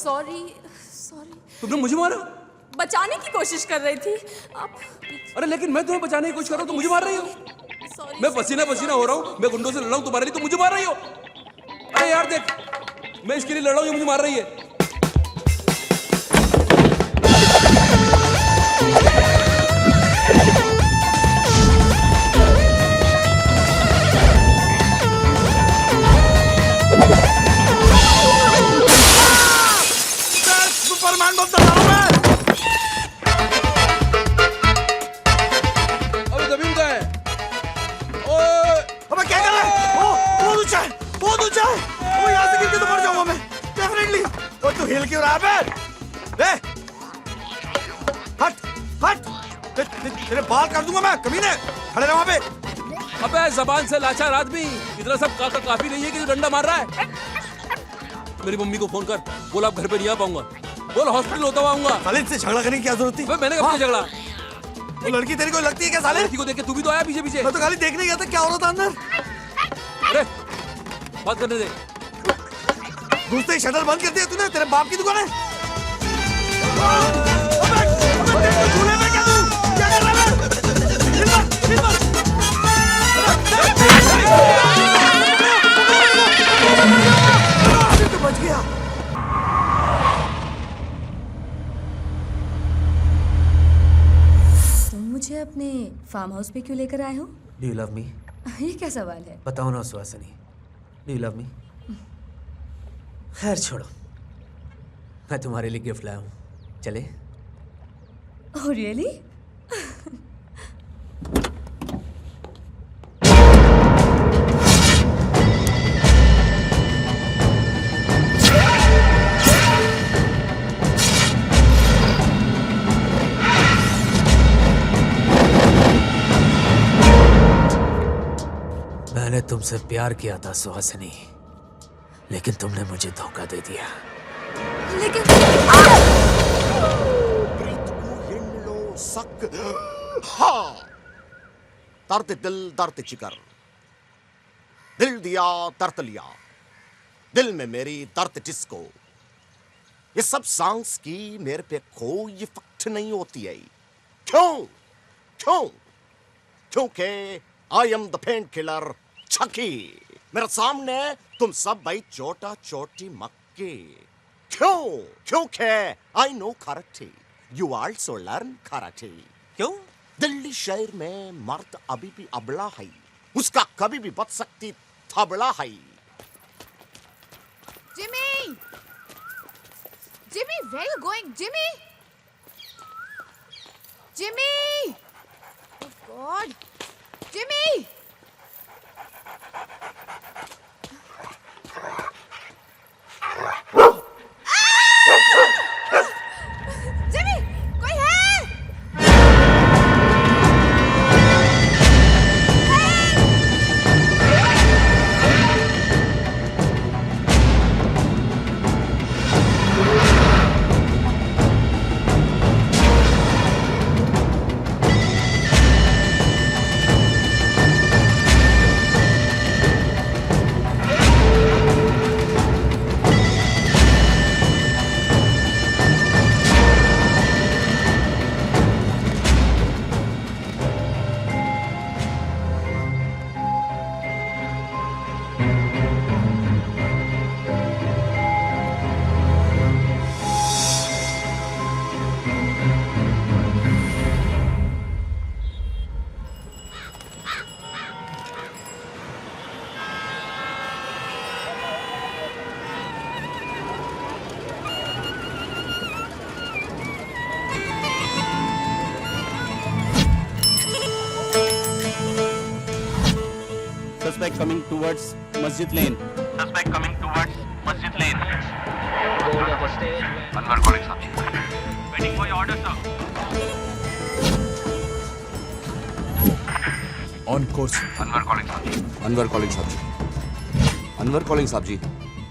Sorry sorry. तुमने मुझे मारा? बचाने की कोशिश कर रही थी आप। अरे लेकिन मैं तुम्हें बचाने की कोशिश कर रहा हूँ, तुम मुझे मार रही हो। सॉरी। मैं पसीना पसीना हो रहा हूँ, मैं गुंडों से लड़ रहा हूँ तुम्हारे लिए, तुम मुझे मार रही हो। अरे यार देख, मैं इसके लिए लड़ रहा हूँ, ये मुझे मार रही है। सुपरमैन बनता जा रहा हूं मैं। अबे जमीन का है। अबे क्या कर रहा है? बहुत ऊंचा है, बहुत ऊंचा है। अबे यहाँ से गिर के तो मर जाऊंगा मैं, डेफिनेटली। और तू हिल क्यों रहा है बे? हट, हट। तेरे बाल कर दूंगा मैं, कमीने। खड़े रहो वहाँ पे। अबे जबान से लाचार आदमी, इतना सब काफी नहीं है कि जो डंडा मार रहा है। मेरी मम्मी को फोन कर, बोल आप घर पे नहीं आ पाऊंगा, बोल हॉस्पिटल होता हुआ आऊंगा। साले इससे झगड़ा करने की क्या जरूरत थी? मैंने कब से झगड़ा? वो लड़की तेरी को लगती है क्या साले? लड़की को देख के तू भी तो आया पीछे पीछे। मैं तो खाली देखने गया था क्या हो रहा था अंदर। अरे बात करने दे। घुसते ही शटर बंद कर दिया तूने, तेरे बाप की दुकान है। झूले में क्या तू? क्या कर रहा है? तो बच गया। मुझे अपने फार्म हाउस पे क्यों लेकर आए हो? Do you love me? ये क्या सवाल है? बताओ ना Suhasini, Do you love me? खैर छोड़ो, मैं तुम्हारे लिए गिफ्ट लाया हूँ, चले? Oh really? मैंने तुमसे प्यार किया था सुहासिनी, लेकिन तुमने मुझे धोखा दे दिया। लेकिन दर्द दिल दर्द जिगर, दिल दिया दर्द लिया, दिल में मेरी दर्द जिसको। ये सब सॉन्ग्स की मेरे पे कोई इफेक्ट नहीं होती है। क्यों? क्यों? क्योंकि I am the pain killer छकी। मेरे सामने तुम सब भाई चोटा चोटी मक्के। क्यों? क्योंकि I know karate, you also learn karate. क्यों? दिल्ली शहर में मर्द अभी भी अबला है, उसका कभी भी बच सकती थबला है। Jimmy! Jimmy, where are you going? Jimmy! Jimmy! Oh God! Jimmy! Jimmy! कोई है? Suspect coming towards Masjid Lane. Suspect coming towards Masjid Lane. Anwar calling Sabji. Waiting for your order, sir. On course. Anwar calling Sabji. Anwar calling साहब जी, Anwar calling साहब जी।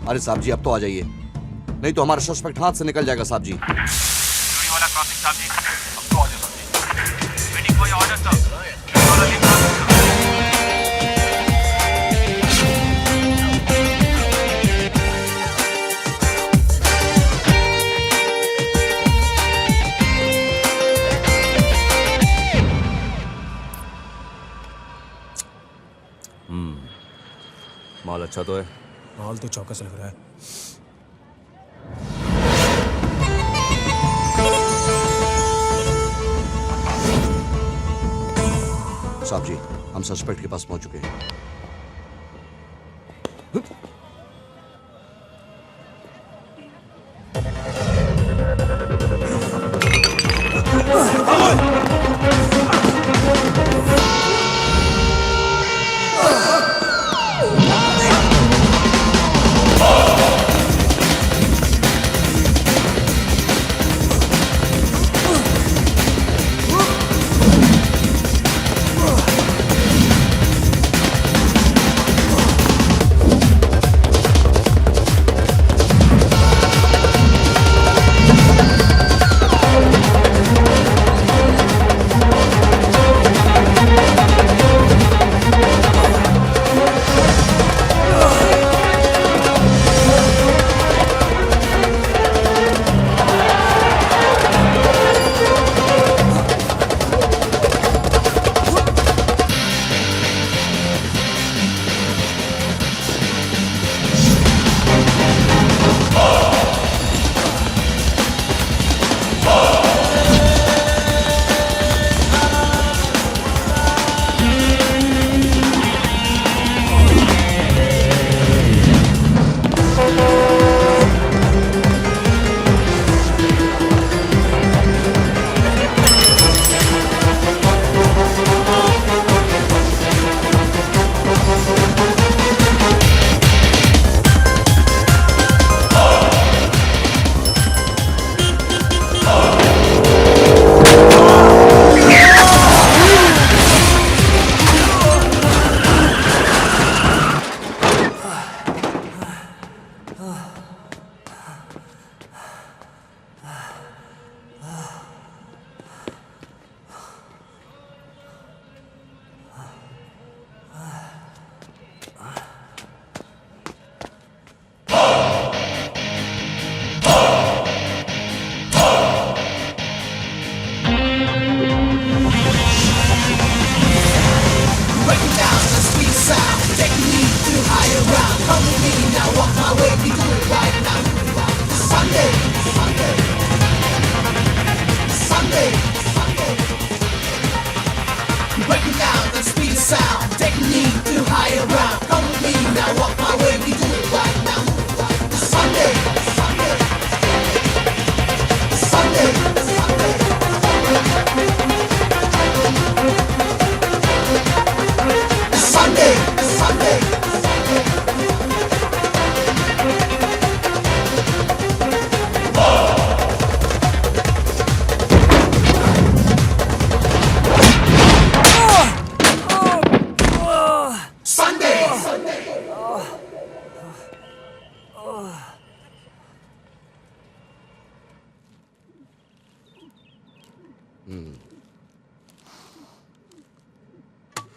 अरे साहब जी अब तो आ जाइए, नहीं तो हमारा सस्पेक्ट हाथ से निकल जाएगा साहब जी। चोरी वाला क्रॉसिंग साहब जी, अब तो आ जाओ साहब जी। Waiting for your order, sir. अच्छा तो है। माल तो चौकस लग रहा है। साहब जी, हम सस्पेक्ट के पास पहुंच चुके हैं।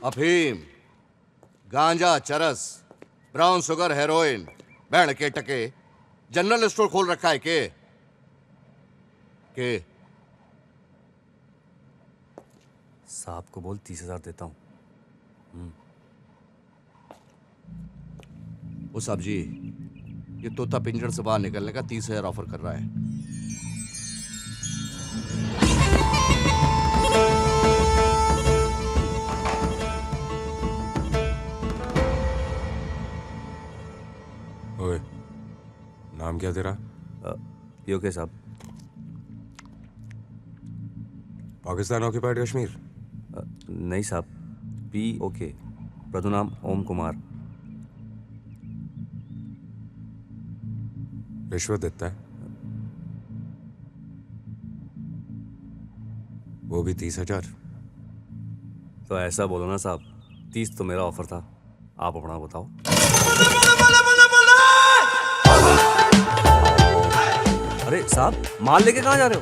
अफीम, गांजा, चरस, ब्राउन शुगर, हेरोइन, बैंड के टके, जनरल स्टोर खोल रखा है के साहब को बोल 30,000 देता हूँ। ओ साहब जी, ये तोता पिंजड़ से बाहर निकलने का 30,000 ऑफर कर रहा है। ओए, नाम क्या तेरा? योके साहब। पाकिस्तान ऑक्यूपाइड कश्मीर? नहीं साहब, POK, पदनाम ओम कुमार। रिश्वत देता है? वो भी 30,000? तो ऐसा बोलो ना साहब, 30 तो मेरा ऑफर था, आप अपना बताओ। अरे साहब, माल लेके कहाँ जा रहे हो?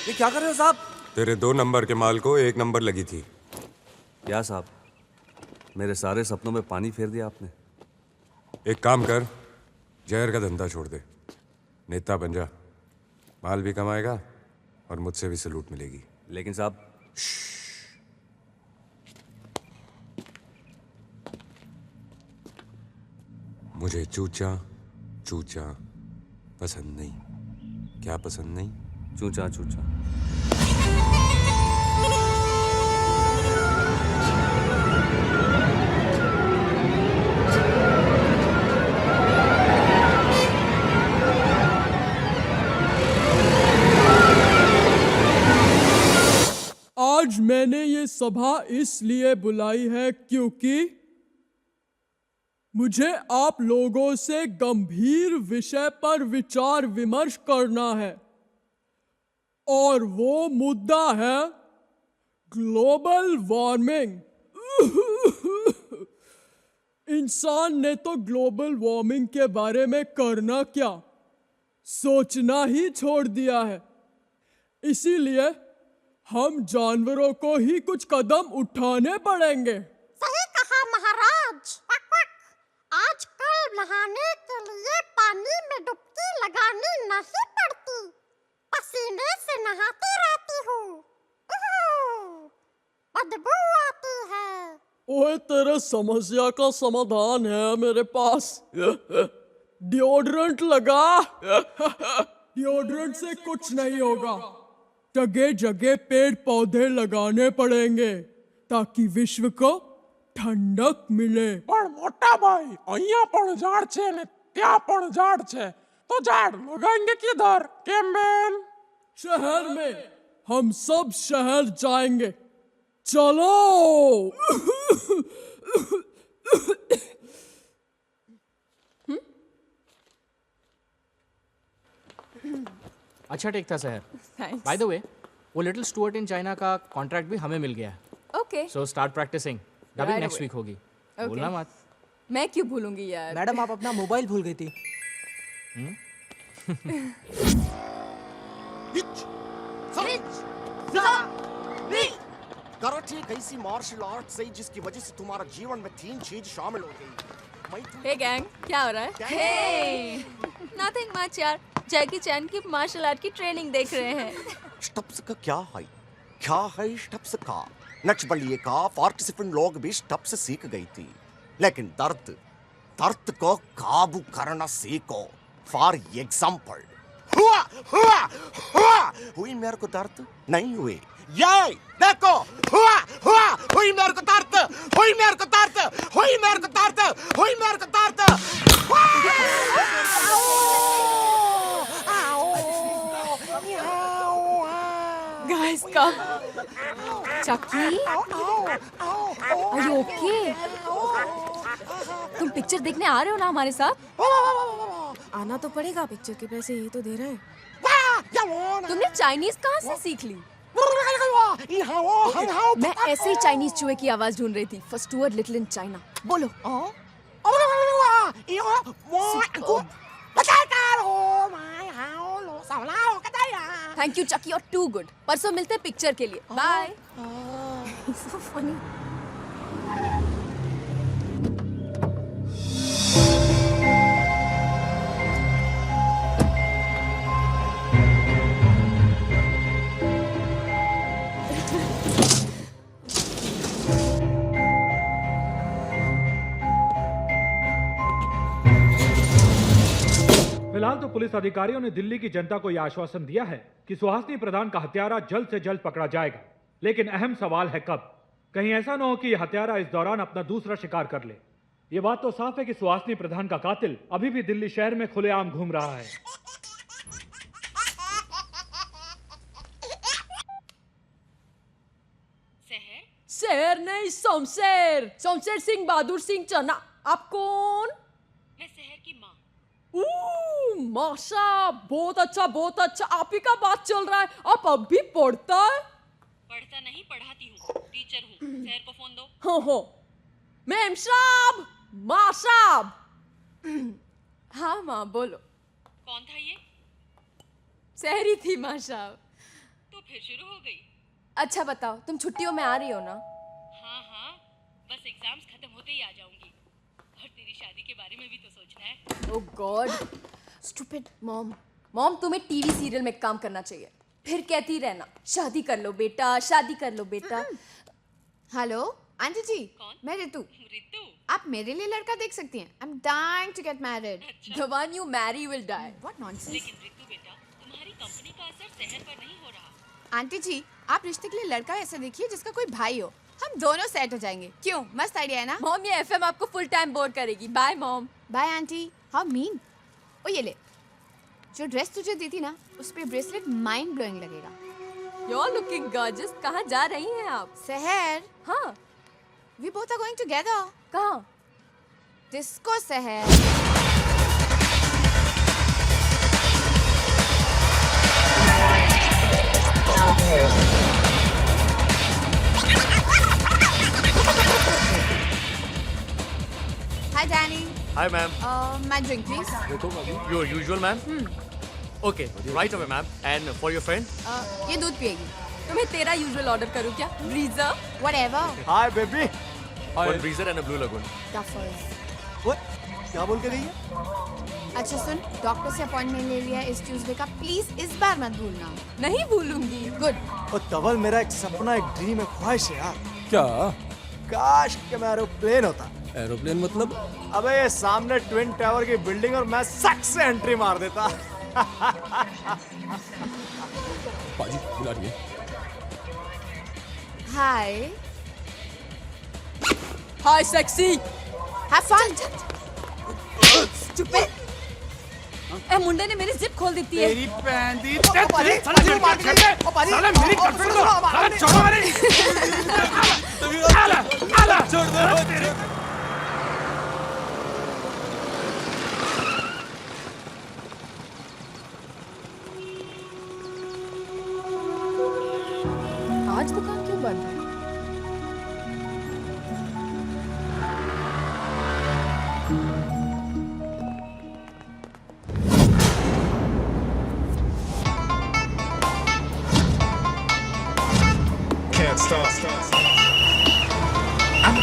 ये क्या कर रहे हो साहब? तेरे 2 नंबर के माल को 1 नंबर लगी थी। क्या साहब, मेरे सारे सपनों में पानी फेर दिया आपने। एक काम कर, जहर का धंधा छोड़ दे, नेता बन जा, माल भी कमाएगा, और मुझसे भी सलूट मिलेगी। लेकिन साहब, मुझे चूचा चूचा पसंद नहीं। क्या पसंद नहीं? चूचा चूचा। आज मैंने ये सभा इसलिए बुलाई है क्योंकि मुझे आप लोगों से गंभीर विषय पर विचार विमर्श करना है और वो मुद्दा है ग्लोबल वार्मिंग। इंसान ने तो ग्लोबल वार्मिंग के बारे में करना क्या, सोचना ही छोड़ दिया है। इसीलिए हम जानवरों को ही कुछ कदम उठाने पड़ेंगे। सही कहा महाराज। आजकल नहाने के लिए पानी में डुबकी लगानी नहीं पड़ती, पसीने से नहाती रहती हूँ। बदबू आती है। ओए, तेरे समस्या का समाधान है मेरे पास। डिओड्रेंट लगा। डिओड्रेंट से कुछ नहीं होगा। जगह जगह पेड़ पौधे लगाने पड़ेंगे ताकि विश्व को ठंडक मिले। પણ મોટા ભાઈ, અહીંયા પણ ઝાડ છે ને ત્યાં પણ ઝાડ છે, તો ઝાડ લગાएंगे किधर? कैमन? शहर में। हम सब शहर जाएंगे। चलो। अच्छा टेक था शहर। Thanks. बाय द वे, वो लिटिल स्टुअर्ट इन चाइना का कॉन्ट्रैक्ट भी हमें मिल गया है। Okay. So start practising. Dubbing Right next away. Week होगी। Okay. बोलना मत। मैं क्यों भूलूंगी यार। मैडम, आप अपना मोबाइल भूल गई थी। कराटे एक ऐसी मार्शल आर्ट है जिसकी वजह से तुम्हारा जीवन में 3 चीज शामिल हो गई। हे गैंग, क्या हो रहा है? हे, नथिंग मच यार। जैकी चैन की मार्शल आर्ट की ट्रेनिंग देख रहे हैं। स्टप्स का क्या है स्टप्स का? नच बलिए का पार्टिसिपेंट लोग भी स्टप्स सीख गई थी, लेकिन दर्द को काबू करना सीखो। फॉर एग्जाम्पल, हुई मेरे को दर्द नहीं हुई, ये देखो, हुई मेरे को दर्द, हुई मेरे को दर्द, हुई मेरे को दर्द, हुई मेरे को दर्द। Guys, come. Chucky? Are you okay? तुम पिक्चर देखने आ रहे हो ना हमारे साथ? आना तो पड़ेगा, पिक्चर के पैसे ये तो दे रहे हैं। तुमने चाइनीज कहाँ से सीख ली? मैं ऐसे ही चाइनीज चूहे की आवाज ढूंढ रही थी। For Stuart little in China. बोलो। थैंक यू चकी, और टू गुड। परसों मिलते हैं पिक्चर के लिए। बाय। So funny. फिलहाल तो पुलिस अधिकारियों ने दिल्ली की जनता को यह आश्वासन दिया है कि सुहासिनी प्रधान का हत्यारा जल्द से जल्द पकड़ा जाएगा, लेकिन अहम सवाल है कब। कहीं ऐसा न हो कि यह हत्यारा इस दौरान अपना दूसरा शिकार कर ले। यह बात तो साफ है कि सुहासिनी प्रधान का कातिल अभी भी दिल्ली शहर में खुलेआम घूम रहा है। शहर नहीं, शमशेर। शमशेर सिंह बहादुर सिंह चन्ना। आप कौन? मैं शहर की माँ। माशा, बहुत अच्छा बहुत अच्छा। आप ही का बात चल रहा है। आप अब भी पढ़ता है? पढ़ता नहीं, पढ़ाती हूँ, टीचर हूँ। शहर को फोन दो। हो मैम साहब, माँ साहब। हाँ माँ, बोलो। कौन था ये? सहरी थी माँ साहब। तो फिर शुरू हो गई। अच्छा बताओ, तुम छुट्टियों में आ रही हो ना? हाँ, बस एग्जाम्स खत्म होते ही आ जाऊंगी। और तेरी शादी के बारे में भी तो सोचना है। ओह गॉड, स्टूपिड मॉम। मॉम, तुम्हें टीवी सीरियल में काम करना चाहिए। फिर कहती रहना शादी कर लो बेटा, शादी कर लो बेटा। हेलो आंटी जी, मैं रितु। आप मेरे लिए लड़का देख सकती हैं। I am dying to get married. The one you marry will die. What nonsense? लेकिन रितु बेटा, तुम्हारी कंपनी का असर शहर पर नहीं हो रहा। आंटी जी, आप रिश्ते के लिए लड़का ऐसा देखिए जिसका कोई भाई हो। हम दोनों सेट हो जाएंगे। क्यों? मस्त आइडिया है ना? मॉम, ये एफएम आपको फुल टाइम बोर करेगी। Bye mom. Bye aunty. How mean? ओ ये ले, जो ड्रेस तुझे दी थी ना, उस पे ब्रेसलेट माइंड ब्लोइंग लगेगा। You're looking gorgeous. कहाँ जा रही हैं आप? शहर। हाँ। We both are going together. कहाँ? डिस्को शहर। Hi Danny. Hi ma'am. My drink please. Your usual ma'am? Okay, right away ma'am. And for your friend? ये दूध पिएगी। तुम्हें तेरा यूजुअल ऑर्डर करूँ क्या? ब्रीजर? Whatever. Hi baby. One breezer and a blue lagoon. Duffers. What? क्या बोल के गई है? अच्छा सुन, डॉक्टर से अपॉइंटमेंट ले लिया इस ट्यूसडे का, प्लीज इस बार मत भूलना। नहीं भूलूंगी। गुड। और तवल मेरा एक सपना, एक ड्रीम, एक ख्वाहिश है यार। क्या? काश कि मैं एरोप्लेन होता। एरोप्लेन मतलब? अबे ये सामने ट्विन टावर की बिल्डिंग और मैं सक से एंट्री मार देता। पाजी बुला रही है। Hi. Hi sexy. Have fun. Stupid. ए मुंडे ने मेरी जिप खोल दी है। तेरी पैन दी साला मेरी गर्लफ्रेंड को साला छोड़ो मेरी। आला छोड़ दो तेरे। आज दुकान क्यों बंद है? Can't stop. I'm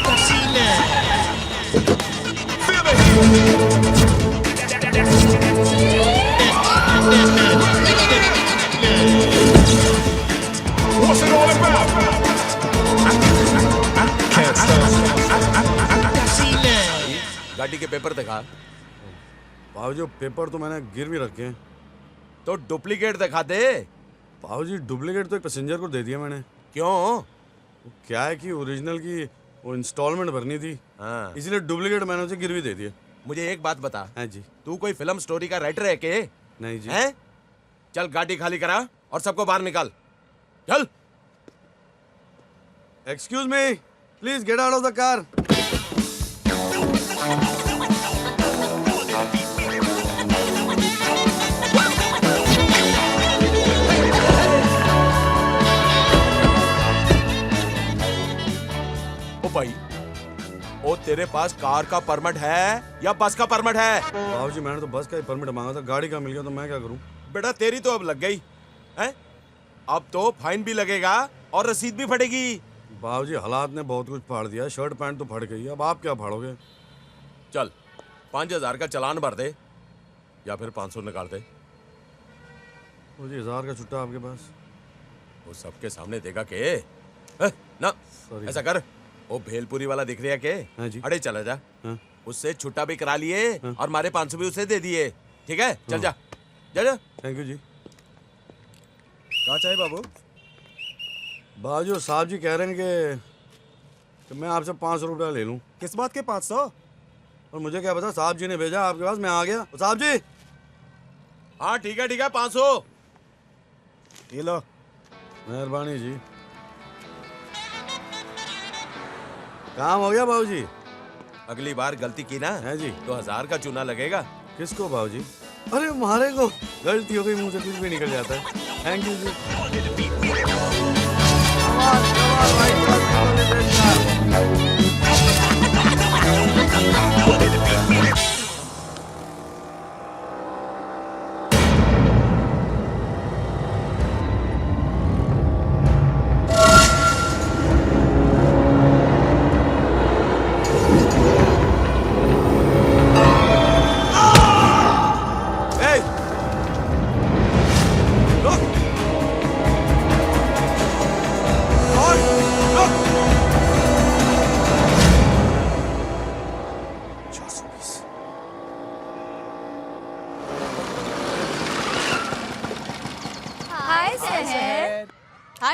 What's it all about? Can't गाड़ी के पेपर दिखा। बाबूजी पेपर तो मैंने गिरवी रखे हैं। तो डुप्लीकेट दिखा दे। बाबूजी डुप्लीकेट तो एक पैसेंजर को दे दिया मैंने। क्यों? वो क्या है कि ओरिजिनल की वो इंस्टॉलमेंट भरनी थी। हाँ। इसलिए डुप्लीकेट मैंने उसे गिरवी दे दिया। मुझे एक बात बता। हाँ जी। तू कोई फिल्म स्टोरी का राइटर है के? नहीं जी। हैं? चल गाड़ी खाली करा और सबको बाहर निकाल। चल। Excuse me, please get out of the car. ओ भाई, ओ तेरे पास कार का परमिट है या बस का परमिट है? बाबूजी मैंने तो बस का ही परमिट मांगा था, गाड़ी का मिल गया तो मैं क्या करूं? बेटा तेरी तो अब लग गई हैं? अब तो फाइन भी लगेगा और रसीद भी फटेगी। बाबूजी हालात ने बहुत कुछ फाड़ दिया, शर्ट पैंट तो फट गई, अब आप क्या फाड़ोगे? चल 5000 का चालान भर दे या फिर 500 निकाल दे। मुझे 1000 का छुट्टा आपके पास? वो सबके सामने देगा के? ना ऐसा कर, वो भेलपुरी वाला दिख रहा है के? हाँ जी। अरे चला जा। हाँ। उससे छुट्टा भी करा लिए और हमारे 500 भी उसे दे दिए। ठीक है चल जा जा जा। थैंक यू जी। कहाँ चाहिए बाबू? बाजू साहब जी कह रहे हैं कि मैं आपसे 500 रुपया ले लूं। किस बात के 500? और मुझे क्या पता, साहब जी ने भेजा आपके पास, मैं आ गया। साहब जी। हाँ ठीक है 500 ये लो। मेहरबानी जी। काम हो गया बाबूजी? अगली बार गलती की ना है जी तो 1000 का चूना लगेगा। किसको बाबूजी? अरे हमारे को गलती हो गई, मुंह से कुछ भी निकल जाता है। थैंक यू जी।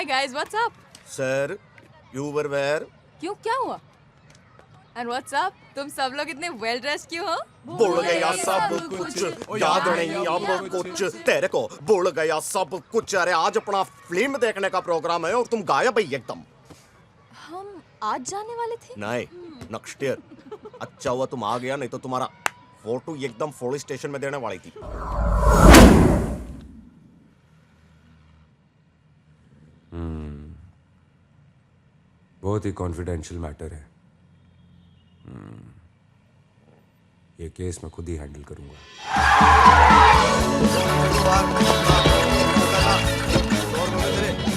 guys, what's up? Sir you were where क्यों, क्या हुआ? And what's up? तुम सब लोग इतने well dressed क्यों हो? बोल गया सब कुछ याद नहीं अब कुछ तेरे को बोल गया सब कुछ। अरे आज अपना फिल्म देखने का प्रोग्राम है और तुम गायब ही एकदम। हम आज जाने वाले थे? नहीं, नेक्स्ट ईयर। अच्छा हुआ तुम आ गया, नहीं तो तुम्हारा फोटो एकदम पुलिस स्टेशन में देने वाली थी। बहुत ही कॉन्फिडेंशियल मैटर है। ये केस मैं खुद ही हैंडल करूंगा।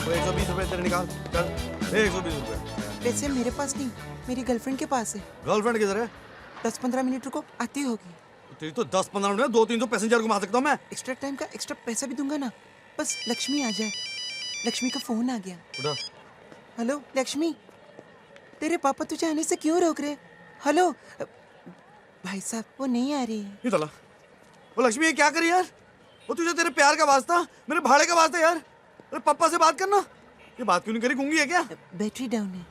120 रुपए तेरे निकाल, चल 120 रुपए। पैसे मेरे पास नहीं, मेरी गर्लफ्रेंड के पास है। गर्लफ्रेंड किधर है? 10-15 मिनट रुको, आती होगी। तेरी तो 10-15 मिनट में 2-300 पैसेंजर घुमा सकता हूँ मैं। एक्स्ट्रा टाइम का एक्स्ट्रा पैसा भी दूंगा ना, बस लक्ष्मी आ जाए। लक्ष्मी का फोन आ गया। उठा। हेलो लक्ष्मी, तेरे पापा तुझे आने से क्यों रोक रहे? हेलो भाई साहब, वो नहीं आ रही है। ये तला, वो लक्ष्मी ये क्या करी यार? वो तुझे तेरे प्यार का वास्ता, मेरे भाड़े का वास्ता यार। अरे पापा से बात करना। ये बात क्यों नहीं करी? गूंगी है क्या? बैटरी डाउन है।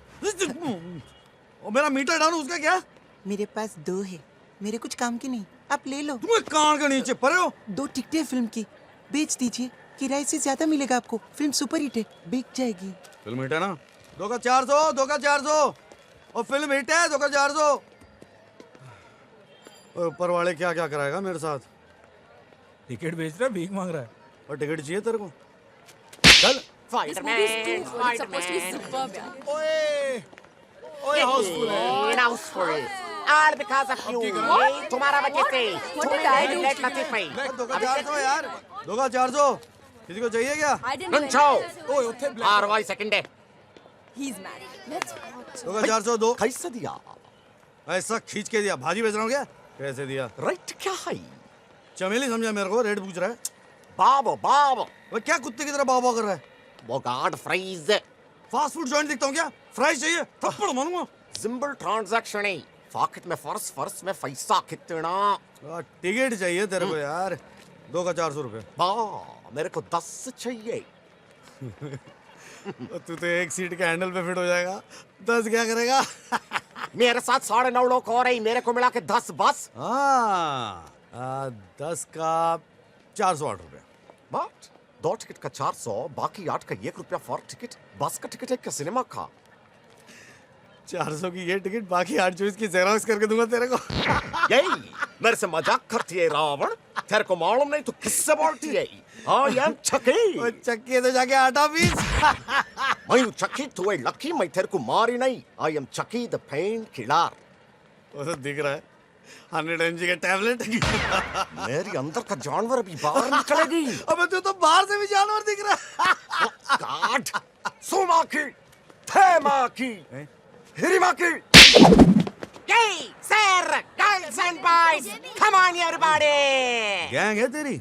और मेरा मीटर डाउन, उसका क्या? मेरे पास 2 है, मेरे कुछ काम की नहीं, आप ले लो। तुम कान के नीचे पड़े हो। 2 टिकटें फिल्म की, बेच दीजिए, किराए से ज्यादा मिलेगा आपको। फिल्म सुपर हिट है, बिक जाएगी। फिल्म हिट है ना? 2 का 400, 2 का 400। और फिल्म हिट है, 2 का 400। ऊपर वाले क्या क्या कराएगा मेरे साथ? टिकट बेच रहा है, भीख मांग रहा है। और टिकट चाहिए तेरे को? चल। ओए हाउसफुल है, Housefull. All because of you. तुम्हारा वजह से। लेट लतीफी। 2 का 400 यार, 2 का 400। किसी को चाहिए क्या? ओए उठे आरवाई सेकंड है। He's married. Let's watch. 2 का 400 दो। कैसे दिया? ऐसा खींच के दिया। भाजी बेच रहा हूँ क्या? कैसे दिया? रेट क्या है? चमेली समझा मेरे को, रेट पूछ रहा है। बाबो बाबो। वो क्या कुत्ते की तरह बाबा कर रहा है? वो guard fries. Fast food joint दिखता हूँ क्या? फ्राइज चाहिए? थप्पड़ मारूंगा। सिंपल ट्रांजैक्शन है। पॉकेट में फर्स में पैसा कितना? टिकट चाहिए तेरे को यार। 2 का 400 रुपए। वाह, मेरे को 10 चाहिए। तू तो एक सीट के हैंडल पे फिट हो जाएगा, 10 क्या करेगा? मेरे साथ 9.5 लोग और हैं, मेरे को मिला के 10 बस। हाँ, 10 का 408 रुपए। बट 2 टिकट का 400, बाकी 8 का 1 रुपया फॉर टिकट। बस का टिकट है क्या सिनेमा का? 400 की ये टिकट, बाकी 8 चॉइस की जेरोक्स करके दूंगा तेरे को। यही मेरे से मजाक करती है रावण। तेरे को मालूम नहीं तू किससे बोलती है? हाँ यार चक्की। चक्की है तो जाके आटा पीस। मैं हूँ चक्की, तू है लकी। मैं तेरे को मारी नहीं। आई एम चक्की द पेन किलर। वो तो दिख रहा है, 100 mg के टैबलेट। मेरी अंदर का जानवर अभी बाहर निकलेगी। अबे तू तो बाहर से भी जानवर दिख रहा है। God, सुमाकी, थेमाकी, हिरिमाकी। Hey, sir, girls and boys, come on, everybody! Gang है तेरी?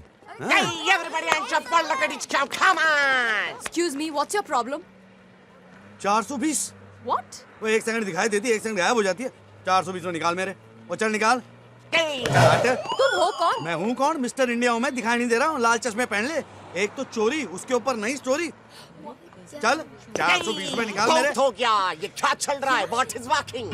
Hey, everybody, and jump on like a ditch cow, come on! Excuse me, what's your problem? 420। What? वो 1 सेकंड दिखाई देती है, 1 सेकंड गायब हो जाती है। 420 में निकाल मेरे। वो चल निकाल। तुम हो कौन? मैं हूँ कौन? मिस्टर इंडिया हूँ मैं, दिखाई नहीं दे रहा हूँ। लाल चश्मे पहन ले। एक तो चोरी, उसके ऊपर नई स्टोरी। चल 420 में निकाल मेरे। बहुत हो गया, ये क्या चल रहा है? What is working?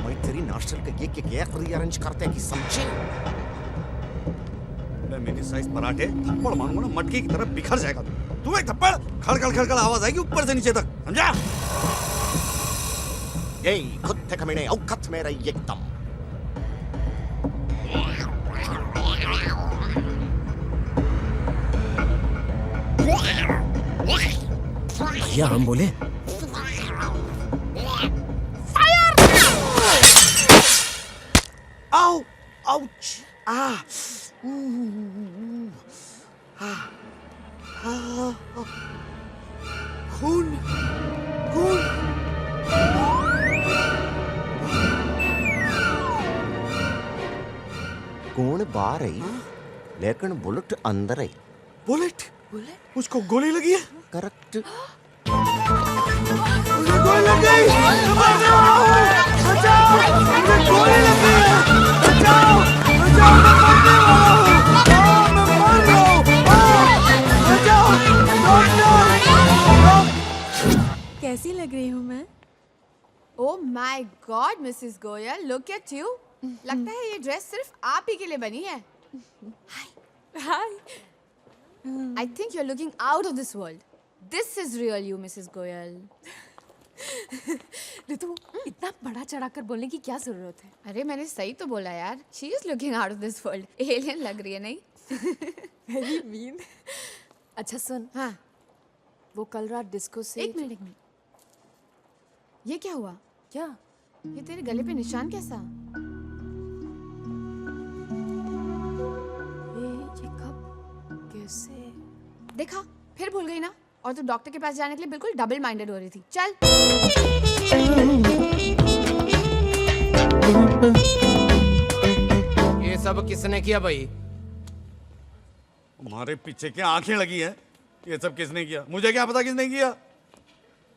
मैं तेरी नाश्ते का ये केक रीअरेंज करते कि समझे? मिनी साइज पराठे थप्पड़ मारूंगा ना, मटकी की तरह बिखर जाएगा तू। एक थप्पड़ खड़खड़ खड़खड़ आवाज आएगी ऊपर से नीचे तक, समझा? यही कुत्ते कमीने औकत में रही एकदम। भैया हम बोले आओ आउच आ खून खून। कौन बाहर है लेकिन बुलेट अंदर है। बुलेट? उसको गोली लगी है? करेक्ट। मुझे गोली लग गई। बचाओ! बचाओ! मुझे गोली लग गई। बचाओ बचाओ मैं मरने वाला हूँ मैं मर रहा हूँ बचाओ डॉक्टर कैसी लग रही हूँ मैं? Oh my God Mrs Goyal, look at you. लगता है ये ड्रेस सिर्फ आप ही के लिए बनी है। हाय। I think you're looking out of this world. This is real you, Mrs. Goyal. ऋतु, इतना बड़ा चढ़ाकर बोलने की क्या जरूरत है? अरे मैंने सही तो बोला यार। She is looking out of this world. Alien लग रही है नहीं? Very mean. अच्छा सुन, हाँ। वो कल रात डिस्को से एक मिनट। ये क्या हुआ? क्या? ये तेरे गले पे निशान कैसा? ये कब? कैसे? देखा, फिर भूल गई ना। और तू डॉक्टर के पास जाने के लिए बिल्कुल डबल माइंडेड हो रही थी। चल। ये सब किसने किया भाई? हमारे पीछे क्या आंखें लगी है? ये सब किसने किया? मुझे क्या पता किसने किया?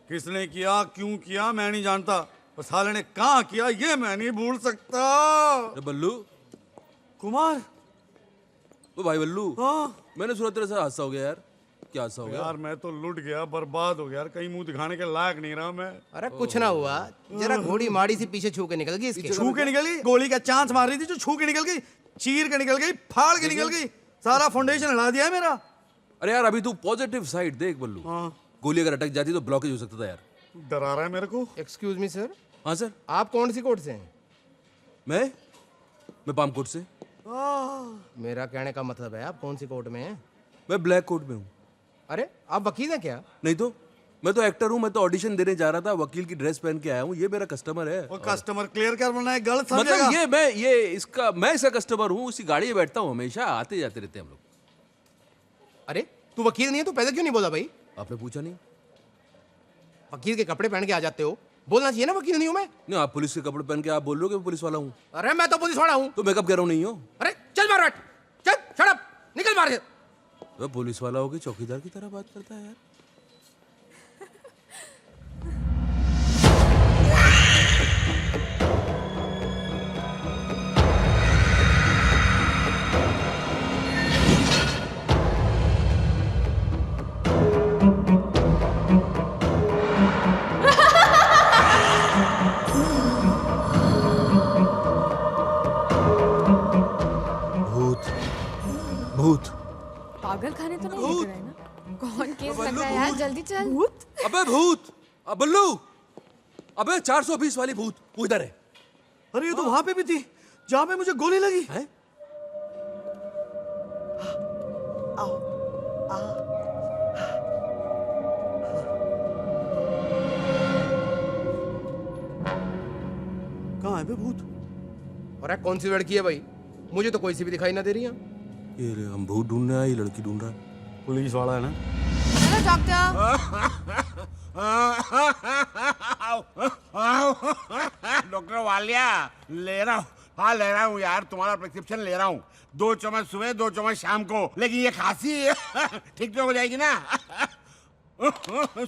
किसने किया, क्यों किया, मैं नहीं जानता। और साले ने कहाँ किया ये मैं नहीं भूल सकता। बल्लू कुमार, ओ भाई बल्लू, हाँ मैंने सुना तेरे साथ हादसा हो गया यार। क्या हादसा हो गया? यार मैं तो लुट गया, बर्बाद हो गया यार, कहीं मुंह दिखाने के लायक नहीं रहा मैं। अरे कुछ ना हुआ, जरा घोड़ी माड़ी सी पीछे छू के निकल गई इसके। छू के निकल गई? गोली का चांस मार रही थी जो छू के निकल गई, चीर के निकल गई, फाड़ के निकल गई, सारा फाउंडेशन हिला दिया है मेरा। अरे यार अभी तू पॉजिटिव साइड देख बल्लू। गोली अगर अटक जाती तो ब्लॉकेज हो सकता था यार। डरा रहा है मेरे को। Excuse me sir. हाँ सर। आप कौन सी कोर्ट से हैं? मैं पामकोट से। मेरा कहने का मतलब है आप कौन सी कोर्ट में हैं? मैं ब्लैक कोट में हूँ। अरे आप वकील हैं क्या? नहीं तो, मैं तो एक्टर हूँ। मैं तो ऑडिशन देने जा रहा था, वकील की ड्रेस पहन के आया हूँ। ये मेरा कस्टमर है। वो कस्टमर क्लियर कर वरना है गलत समझेगा। मतलब मैं इसका कस्टमर हूँ। उसी गाड़ी में बैठता हूँ हमेशा, आते जाते रहते हैं हम लोग। अरे तू वकील नहीं है तो पहले क्यों नहीं बोला भाई? आपने पूछा नहीं? वकील के कपड़े पहन के आ जाते हो, बोलना चाहिए ना वकील नहीं हूं मैं। नहीं, आप पुलिस के कपड़े पहन के आप बोल रहे हो कि मैं पुलिस वाला हूँ। अरे मैं तो पुलिस वाला हूँ। तो मैं कब कह रहा हूँ नहीं हो? अरे चल मार बैठ, चल शट अप, निकल बाहर से। वो पुलिस वाला हो के चौकीदार की तरह बात करता है यार। भूत पागल खाने तो नहीं लेकर आए ना? कौन केस लग रहा है यार? जल्दी चल। भूत? अबे भूत! अब बल्लू! अबे 420 वाली भूत वो इधर है। अरे ये तो वहां पे भी थी जहां पे मुझे गोली लगी है। कहाँ है बे भूत? अरे कौन सी लड़की है भाई? मुझे तो कोई सी भी दिखाई ना दे रही है। ये हम भूत ढूंढ रहे हैं, ये लड़की ढूंढ रहा है। पुलिस वाला है ना? Hello doctor. डॉक्टर वालिया ले रहा हूँ। हाँ ले रहा हूँ यार, तुम्हारा प्रिस्क्रिप्शन ले रहा हूँ। 2 चम्मच सुबह 2 चम्मच शाम को। लेकिन ये खांसी ठीक तो हो जाएगी ना?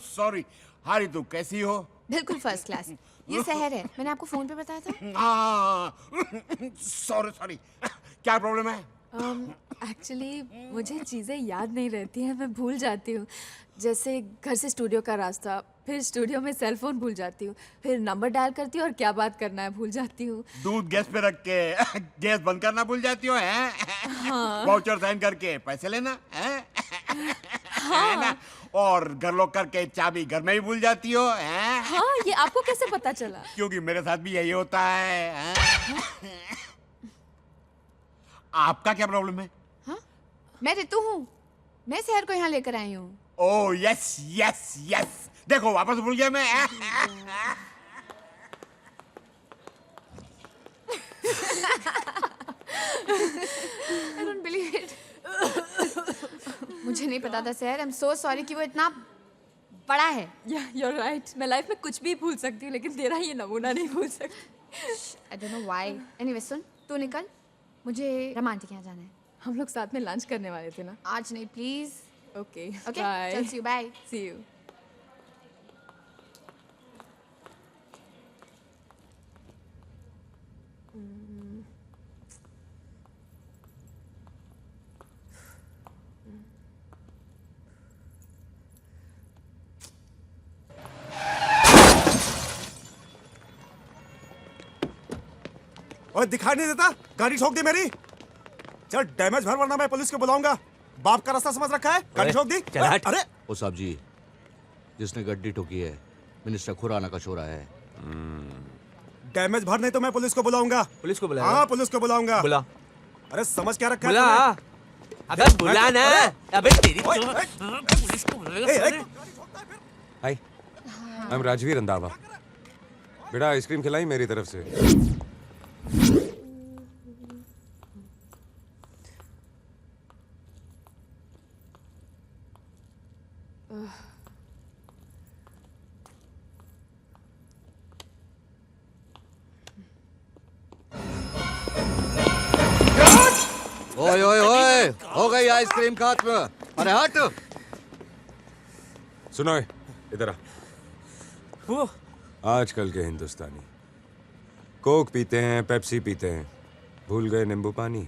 सॉरी। हारी तू कैसी हो? बिल्कुल फर्स्ट क्लास। ये शहर है, मैंने आपको फोन पे बताया था। Sorry sorry. क्या प्रॉब्लम है? एक्चुअली मुझे चीज़ें याद नहीं रहती हैं, मैं भूल जाती हूँ। जैसे घर से स्टूडियो का रास्ता, फिर स्टूडियो में सेल फोन भूल जाती हूँ, फिर नंबर डायल करती हूँ और क्या बात करना है भूल जाती हूँ। दूध गैस पे रख के गैस बंद करना भूल जाती हो हैं? हाँ। वाउचर साइन करके पैसे लेना हैं? हाँ। है ना? और घर लॉक करके चाबी घर में ही भूल जाती हो हैं? हाँ, ये आपको कैसे पता चला? क्योंकि मेरे साथ भी यही होता है हैं? आपका क्या प्रॉब्लम है? हाँ? मैं ऋतु हूँ, मैं शहर को यहाँ लेकर आई हूँ। ओह यस यस यस, देखो वापस भूल गया मैं। I don't believe it. मुझे नहीं पता था sir, I am so sorry कि वो इतना बड़ा है। You're right. मैं लाइफ में कुछ भी भूल सकती हूँ, लेकिन तेरा ये नमूना नहीं भूल सकती। I don't know why. Anyway, सुन, तू निकल, मुझे रमांटी के यहाँ जाना है। हम लोग साथ में लंच करने वाले थे ना? आज नहीं प्लीज। Okay okay, bye. चल see you, bye. See you. और दिखाई नहीं देता, गाड़ी ठोक दी मेरी। चल डैमेज भर वरना मैं पुलिस को बुलाऊंगा। बाप का रास्ता समझ रखा है, गाड़ी ठोक दी। अरे ओ साहब जी, जिसने गड्डी ठोकी है मिनिस्टर खुराना का छोरा है। डैमेज भर नहीं तो मैं पुलिस को बुलाऊंगा। पुलिस को बुलाएगा? हाँ पुलिस को बुलाऊंगा। बुला। अरे समझ क्या रखा बुला। है अबे बुला ना। अबे तेरी पुलिस को बुलाएगा। हाय, आई एम राजवीर रंधावा। बेटा आइसक्रीम खिलाई मेरी तरफ से। ओए ओए ओए, हो गई आइसक्रीम खत्म। अरे हट। सुनो इधर आ। आजकल के हिंदुस्तानी कोक पीते हैं, पेप्सी पीते हैं, भूल गए नींबू पानी,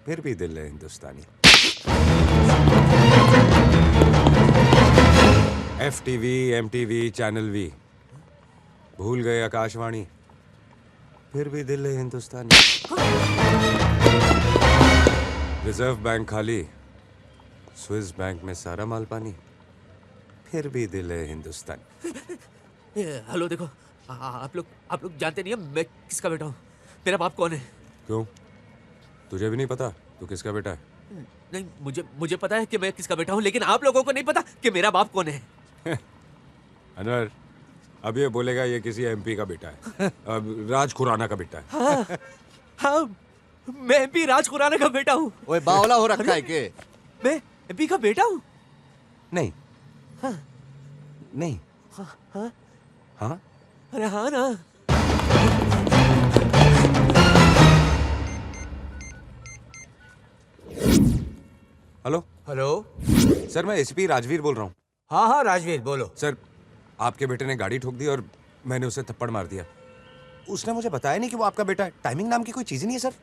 फिर भी दिल है हिंदुस्तानी। FTV, MTV, चैनल V, भूल गए आकाशवाणी, फिर भी दिल है हिंदुस्तानी। रिजर्व बैंक खाली, स्विस बैंक में सारा माल पानी, फिर भी दिल है हिंदुस्तानी। हेलो देखो, आप लोग जानते नहीं है मैं किसका बेटा हूँ। मेरा बाप कौन है? क्यों, तुझे भी नहीं पता तू किसका बेटा है? नहीं, मुझे पता है कि मैं किसका बेटा हूँ, लेकिन आप लोगों को नहीं पता कि मेरा बाप कौन है। अनवर, अब ये बोलेगा ये किसी MP का बेटा है। अब राज खुराना का बेटा है। हाँ, मैं MP राज खुराना का बेटा हूँ। ओए बावला हो रखा है के? मैं MP का बेटा हूँ? नहीं। हाँ। नहीं। हाँ हाँ हाँ? अरे हाँ ना। हेलो हेलो सर, मैं SP राजवीर बोल रहा हूँ। हाँ हाँ राजवीर बोलो। सर, आपके बेटे ने गाड़ी ठोक दी और मैंने उसे थप्पड़ मार दिया। उसने मुझे बताया नहीं कि वो आपका बेटा है। टाइमिंग नाम की कोई चीज ही नहीं है सर।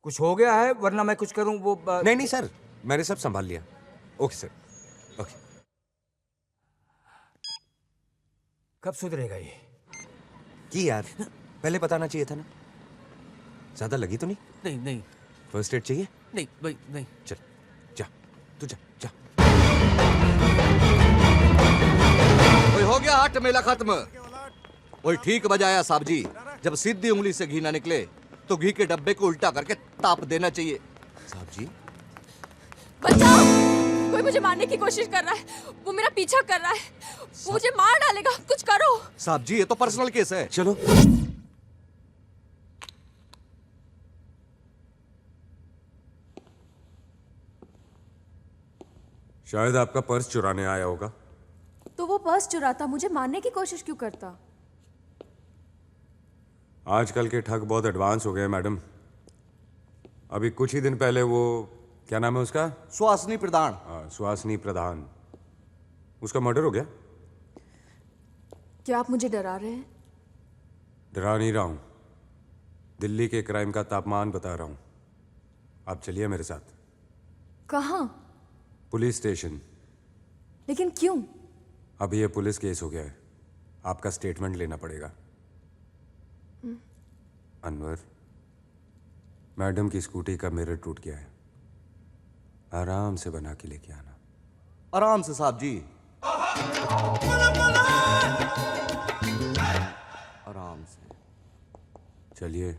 कुछ हो गया है वरना मैं कुछ करूं वो नहीं सर, मैंने सब संभाल लिया। Okay sir, okay. कब सुधरेगा ये? की यार, पहले बताना चाहिए था ना। ज्यादा लगी तो नहीं? नहीं नहीं। फर्स्ट एड चाहिए? नहीं भाई नहीं। चल जा, तू जा जा। ओए हो गया हट, मेला खत्म। ओए ठीक बजाया साहब जी। जब सीधी उंगली से घी ना निकले तो घी के डब्बे को उल्टा करके ताप देना चाहिए। साहब जी बचाओ, कोई मुझे मारने की कोशिश कर रहा है। वो मेरा पीछा कर रहा है, वो मुझे मार डालेगा। कुछ करो साहब जी, ये तो पर्सनल केस है। चलो। शायद आपका पर्स चुराने आया होगा। तो वो पर्स चुराता मुझे मारने की कोशिश क्यों करता? आजकल के ठग बहुत एडवांस हो गए मैडम। अभी कुछ ही दिन पहले वो, क्या नाम है उसका? सुहासिनी प्रधान। हाँ, सुहासिनी प्रधान, उसका मर्डर हो गया। क्या आप मुझे डरा रहे हैं? डरा नहीं रहा हूं, दिल्ली के क्राइम का तापमान बता रहा हूं। आप चलिए मेरे साथ। कहाँ? Police station. लेकिन क्यों? अभी ये पुलिस केस हो गया है, आपका स्टेटमेंट लेना पड़ेगा। अनवर, मैडम की स्कूटी का मिरर टूट गया है, आराम से बना के लेके आना। आराम से साहब जी, आराम से। चलिए।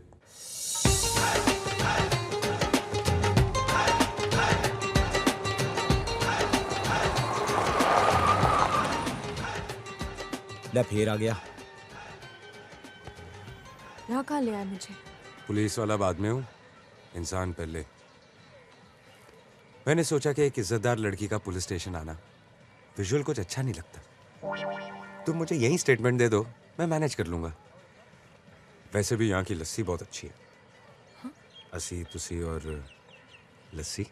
ले फिर आ गया। यहाँ कहाँ ले आया मुझे? पुलिस वाला बाद में हूँ, इंसान पहले। मैंने सोचा कि एक इज्जतदार लड़की का पुलिस स्टेशन आना विजुअल कुछ अच्छा नहीं लगता। तुम मुझे यही स्टेटमेंट दे दो, मैं मैनेज कर लूंगा। वैसे भी यहाँ की लस्सी बहुत अच्छी है। हाँ? असी तुसी और लस्सी।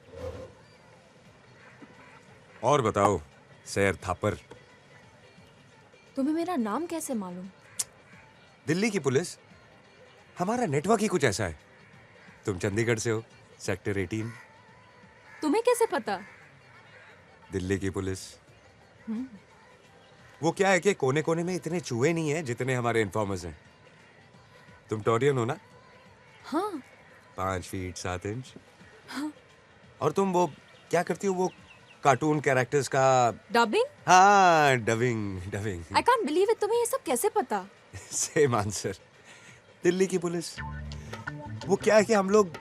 और बताओ सैर थापर, तुम्हें मेरा नाम कैसे मालूम? दिल्ली की पुलिस, हमारा नेटवर्क ही कुछ ऐसा है। तुम चंडीगढ़ से हो, सेक्टर 18। तुम्हें कैसे पता? दिल्ली की पुलिस। वो क्या है कि कोने कोने में इतने चूहे नहीं हैं जितने हमारे इन्फॉर्मर्स हैं। तुम टोरियन हो ना? हाँ 5 फीट 7 इंच। हाँ और तुम वो क्या करती हो, वो कार्टून कैरेक्टर्स का? डबिंग। हाँ, dubbing. I can't believe it, तुम्हें ये सब कैसे पता? Same answer. दिल्ली की पुलिस। वो क्या है कि हम लोग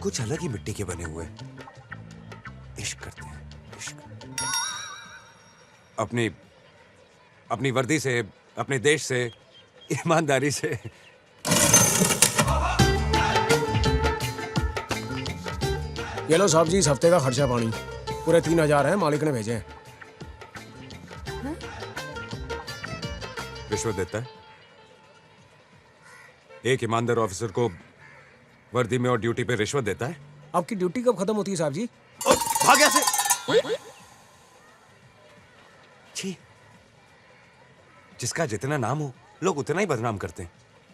कुछ अलग ही मिट्टी के बने हुए हैं। इश्क करते हैं, इश्क। अपनी वर्दी से, अपने देश से, ईमानदारी से। ये लो साहब जी, इस हफ्ते का खर्चा पानी पूरे 3000 है, मालिक ने भेजे हैं। रिश्वत देता है? एक ईमानदार ऑफिसर को वर्दी में और ड्यूटी पे रिश्वत देता है? आपकी ड्यूटी कब खत्म होती है साहब जी? भाग यहाँ से। छी, जिसका जितना नाम हो लोग उतना ही बदनाम करते हैं,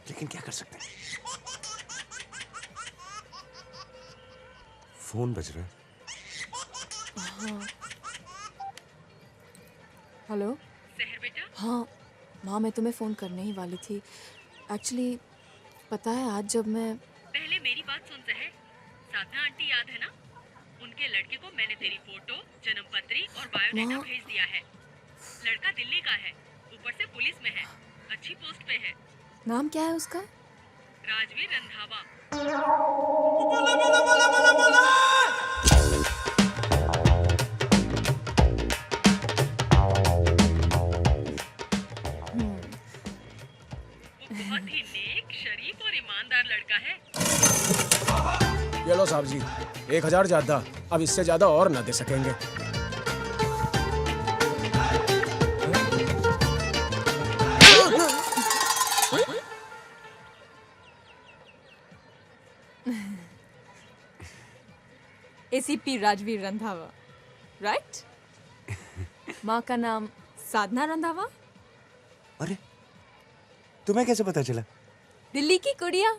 लेकिन क्या कर सकते हैं। फोन बज रहा है। हाँ। हेलो सहर बेटा। हाँ माँ, मैं तुम्हें फ़ोन करने ही वाली थी। एक्चुअली पता है, आज जब मैं पहले मेरी बात सुन सहर। साधना आंटी याद है ना? उनके लड़के को मैंने तेरी फोटो, जन्मपत्री और बायोडाटा भेज दिया है। लड़का दिल्ली का है, ऊपर से पुलिस में है, अच्छी पोस्ट पे है। नाम क्या है उसका? राजवीर रंधावा। बहुत ही नेक, शरीफ और ईमानदार लड़का है। ये लो साहब जी, 1000 ज्यादा, अब इससे ज्यादा और ना दे सकेंगे। ACP Rajveer Randhawa, right? माँ का नाम साधना रंधावा। अरे तुम्हें कैसे पता चला? दिल्ली की कुड़िया।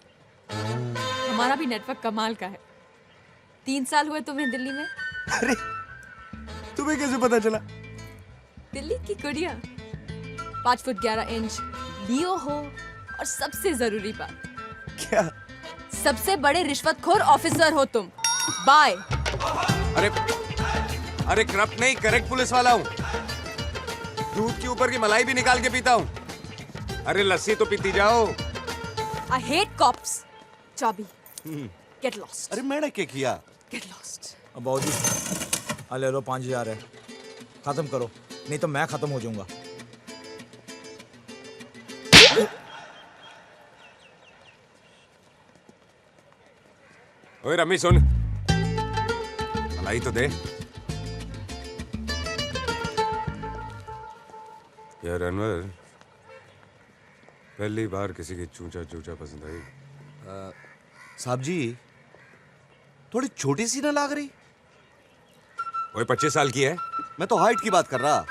हमारा भी नेटवर्क कमाल का है। 3 साल हुए तुम्हें दिल्ली में। अरे तुम्हें कैसे पता चला? दिल्ली की कुड़िया, 5 फुट 11 इंच, लियो हो, और सबसे जरूरी बात, क्या? सबसे बड़े रिश्वतखोर ऑफिसर हो तुम। बाय। अरे करप्ट नहीं, करेक्ट पुलिस वाला हूँ। दूध के ऊपर की मलाई भी निकाल के पीता हूँ। अरे लस्सी तो पीती जाओ। I hate cops. चाबी। Get lost. अरे मैंने क्या किया? Get lost. अब बाबूजी, हाँ ले लो, 5000 है, खत्म करो, नहीं तो मैं खत्म हो जाऊंगा। ओए रमी सुन, मलाई तो दे। यार अनवर, पहली बार किसी की चूचा चूचा पसंद आई। साहब जी, थोड़ी छोटी सी ना लग रही? ओए 25 साल की है। मैं तो हाइट की बात कर रहा।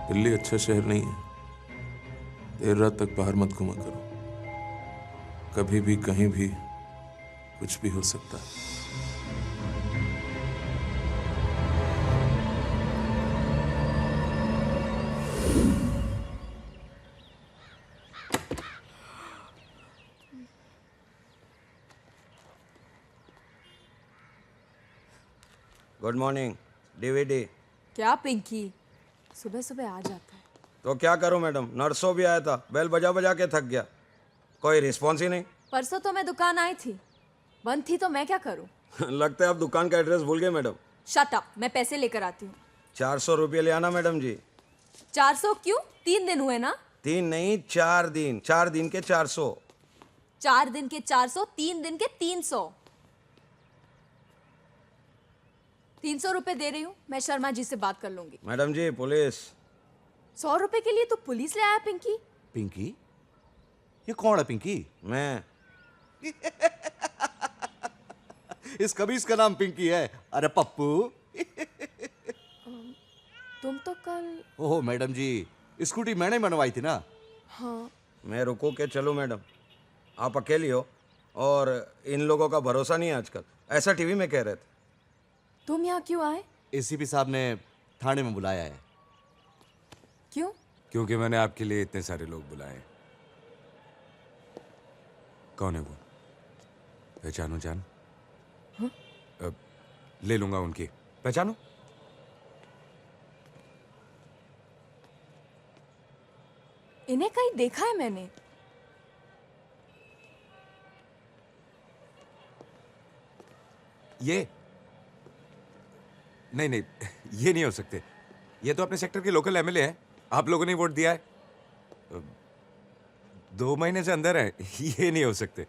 दिल्ली अच्छा शहर नहीं है। देर रात तक बाहर मत घूमा करो, कभी भी कहीं भी कुछ भी हो सकता है। Good morning. डीवीडी। क्या पिंकी, सुबह सुबह आ जाता है। तो क्या करूं मैडम, नर्सों भी आया था, बेल बजा बजा के थक गया, कोई रिस्पॉन्स ही नहीं। परसों तो मैं दुकान आई थी, बंद थी, तो मैं क्या करूं? लगता है आप दुकान का एड्रेस भूल गए मैडम। शट अप, मैं पैसे लेकर आती हूँ। 400 रुपये ले आना मैडम जी। 400 क्यों? 3 दिन हुए ना। 3 नहीं, 4 दिन। 4 दिन के 400। 4 दिन के 400, 3 दिन के 300। 300 रुपए दे रही हूँ, मैं शर्मा जी से बात कर लूंगी। मैडम जी, पुलिस। 100 रुपए के लिए तो पुलिस ले आया पिंकी। पिंकी? ये कौन है पिंकी? मैं। इस कमीज का नाम पिंकी है। अरे पप्पू। तुम तो कल। ओह मैडम जी, स्कूटी मैंने बनवाई थी ना। हाँ, मैं रुको के चलो मैडम, आप अकेली हो और इन लोगों का भरोसा नहीं है आजकल, ऐसा टीवी में कह रहे थे। तुम यहाँ क्यों आए? एसीपी साहब ने थाने में बुलाया है। क्यों? क्योंकि मैंने आपके लिए इतने सारे लोग बुलाए। कौन है वो? पहचानो जान? हाँ? ले लूंगा उनकी। पहचानो? इन्हें कहीं देखा है मैंने। ये नहीं नहीं, ये नहीं हो सकते। ये तो अपने सेक्टर के लोकल एमएलए हैं। आप लोगों ने वोट दिया है। 2 महीने से अंदर है। ये नहीं हो सकते।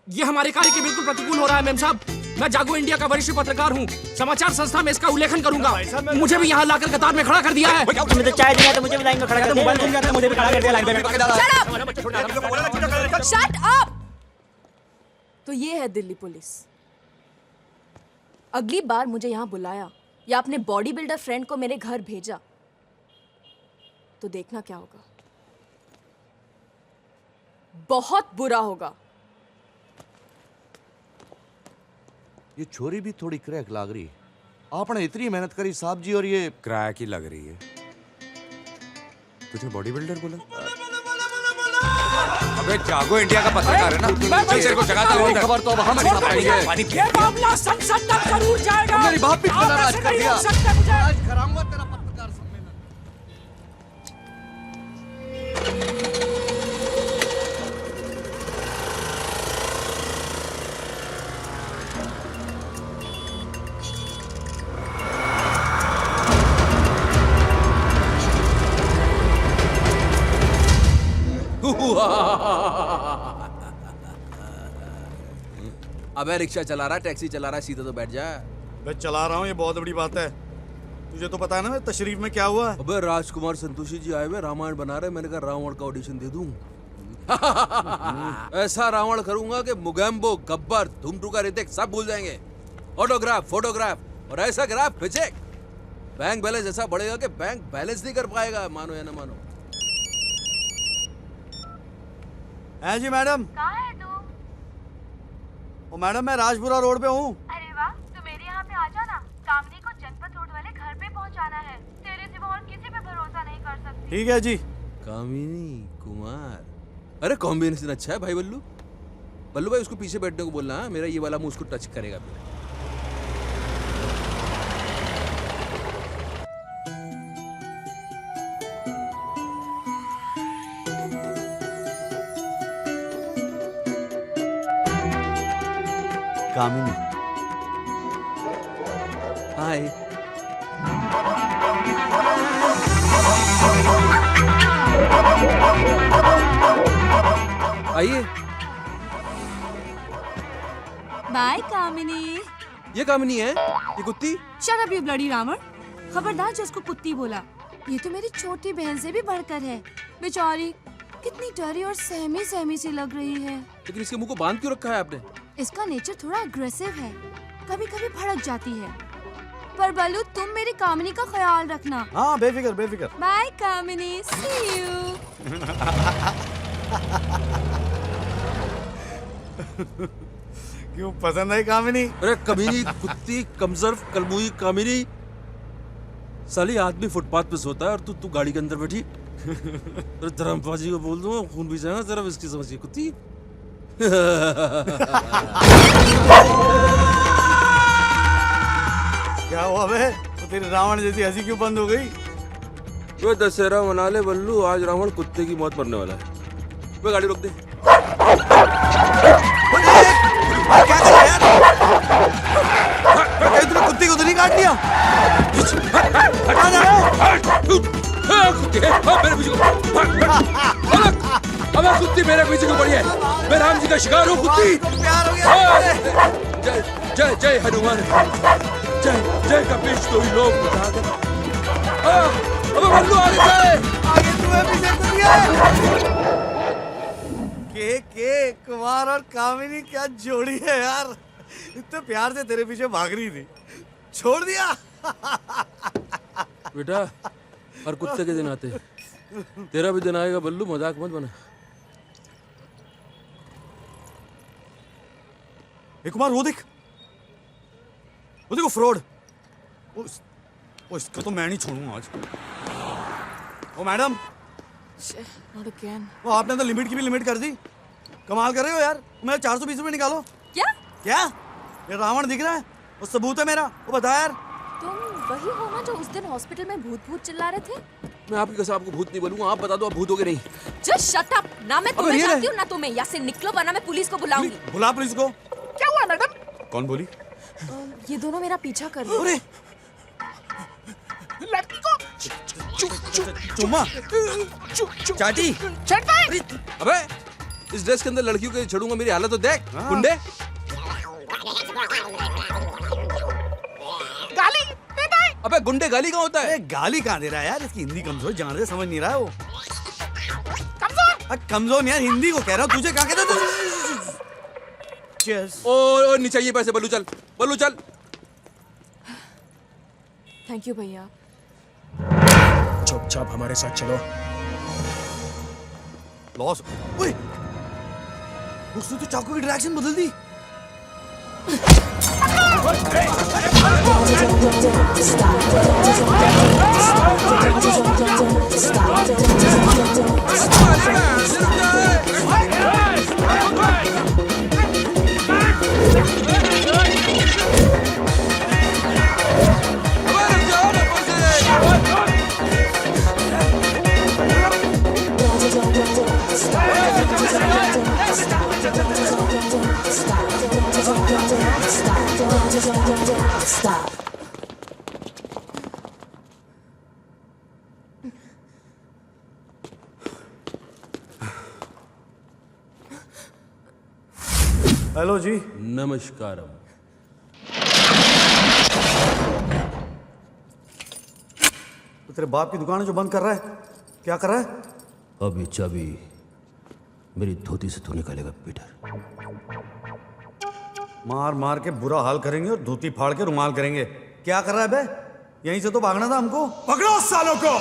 ये हमारे कार्य के बिल्कुल प्रतिकूल हो रहा है मेम साहब। मैं जागो इंडिया का वरिष्ठ पत्रकार हूँ, समाचार संस्था में इसका उल्लेखन करूंगा। मुझे भी यहाँ लाकर कतार में खड़ा कर दिया है। तुम्हें तो चाय दिया तो मुझे भी लाइन में खड़ा कर दिया, मोबाइल फोन दिया तो मुझे भी खड़ा कर दिया लाइन में। Shut up! तो ये है दिल्ली पुलिस। अगली बार मुझे यहाँ बुलाया या अपने बॉडी बिल्डर फ्रेंड को मेरे घर भेजा तो देखना क्या होगा। बहुत बुरा होगा। ये छोरी भी थोड़ी क्रैक लग रही। आपने इतनी मेहनत करी साहब जी और ये क्रैक ही लग रही है। तुझे बॉडी बिल्डर बोला? अबे जागो इंडिया का पत्रकार है ना? चल तेरे को जगाता हूं। खबर तो अब हम छाप पाएंगे। ये मामला संसद तक जरूर जाएगा। मेरी बात भी नाराज कर दिया। आज कराऊंगा तेरा पत्रकार सम्मेलन। अबे रिक्शा चला रहा, टैक्सी चला रहा, सीधा तो बैठ जा। मैं चला रहा हूँ, ये बहुत बड़ी बात है। तुझे तो पता है ना मैं तशरीफ में क्या हुआ? अबे राजकुमार संतोषी जी आए हुए, रामायण बना रहे। मैंने कहा रावण का ऑडिशन दे दूं। ऐसा रावण करूंगा कि मुगैम्बो, गब्बर, धूमटू का ऋतिक सब भूल जाएंगे। ऑटोग्राफ, फोटोग्राफ और ऐसा ग्राफ खींचे, बैंक बैलेंस ऐसा बढ़ेगा कि बैंक बैलेंस नहीं कर पाएगा, मानो या ना मानो। है जी मैडम। कहाँ है तू? ओ मैडम मैं राजपुरा रोड पे हूँ। अरे वाह, तू मेरे यहाँ पे आ जाना। कामनी को जनपद रोड वाले घर पे पहुँचाना है। तेरे सिवा और किसी पे भरोसा नहीं कर सकती। ठीक है जी। कामिनी कुमार, अरे कॉम्बिनेशन अच्छा है भाई बल्लू। बल्लू भाई उसको पीछे बैठने को बोलना, मेरा ये वाला मुंह उसको टच करेगा फिर। कामिनी। हाय। आइए। बाय कामिनी। ये कामिनी है? ये कुत्ती? Shut up you bloody Ravan. खबरदार जो उसको कुत्ती बोला। ये तो मेरी छोटी बहन से भी बढ़कर है। बेचारी कितनी डरी और सहमी सहमी सी लग रही है। लेकिन इसके मुंह को बांध क्यों रखा है आपने? इसका नेचर थोड़ा अग्रेसिव है, कभी कभी भड़क जाती है। पर बल्लू तुम मेरी कामिनी का ख्याल रखना। हाँ बेफिक्र बेफिक्र। Bye Kamini, see you. क्यों पसंद है कामिनी? अरे कमीनी, कुत्ती, कमजर्फ, कलमुई कामिनी। साली आदमी फुटपाथ पे सोता है और तू गाड़ी के अंदर बैठी। अरे धर्मपाजी को बोल दूंगा, खून भी जाएगा तेरा। इसकी समझिए कुत्ती। क्या हुआ बे? तो तेरी रावण जैसी हंसी क्यों बंद हो गई? वो दशहरा मना ले बल्लू, आज रावण कुत्ते की मौत मरने वाला है। वो गाड़ी रोक दे। क्या कर रहा है यार? तूने कुत्ते को तो नहीं काट लिया? हटा जा। मेरे पीछे अबे कुत्ती मेरे पीछे क्यों पड़ी है? मैं राम जी का शिकार हूँ कुत्ती। प्यार हो गया। जय जय जय हनुमान, जय जय कपीश तो ही लोग बता दे। अबे बल्लू आगे तू है, पीछे तू है। के कुमार और कामिनी क्या जोड़ी है यार। इतने प्यार से तेरे पीछे भाग रही थी, छोड़ दिया। बेटा और कुत्ते के दिन आते, तेरा भी दिन आएगा बल्लू, मजाक मत बना। कुमार वो देख, वो देखो फ्रॉड। ओ इसको तो मैं नहीं छोड़ूंगा आज। ओ मैडम, Not again. वो आपने तो लिमिट की भी लिमिट कर दी। कमाल कर रहे हो यार। मेरा 420 रुपये निकालो। क्या? क्या? ये रावण दिख रहा है, वो सबूत है मेरा। वो बता यार। तुम वही हो ना जो उस दिन हॉस्पिटल में भूत चिल्ला रहे थे? मैं आपकी कसम आपको भूत नहीं बोलूंगा, आप बता दो आप भूत हो गए नहीं। Just shut up! ना मैं तुम्हें जानती हूँ ना तुम्हें। यहाँ से निकलो वरना मैं पुलिस को बुलाऊंगी। बुला पुलिस को। क्या हुआ मैडम? कौन बोली? ये दोनों मेरा पीछा कर रहे हैं। लड़की को चुम्मा चाटी। अबे इस ड्रेस के अंदर लड़कियों के छेड़ूंगा, मेरी हालत तो देख। गुंडे गाली देता है। अबे गुंडे गाली कहाँ होता है? गाली कहाँ दे रहा है यार, इसकी हिंदी कमजोर जान रहे, समझ नहीं रहा है वो। कमजोर कमजोर नहीं यार, हिंदी को कह रहा हूँ। तुझे क्या कहता है? ओ नहीं चाहिए पैसे, बल्लू चल, बल्लू चल। थैंक यू भैया। चुपचाप हमारे साथ चलो। लॉस। ओए, उसने तो चाकू की डायरेक्शन बदल दी। Stop. हेलो जी। नमस्कारम। तो तेरे बाप की दुकान है जो बंद कर रहा है, क्या कर रहा है? अब ये चाबी मेरी धोती से तू निकालेगा पीटर। मार मार के बुरा हाल करेंगे और धोती फाड़ के रुमाल करेंगे। क्या कर रहा है बे? यहीं से तो भागना था हमको। पकड़ो सालों को।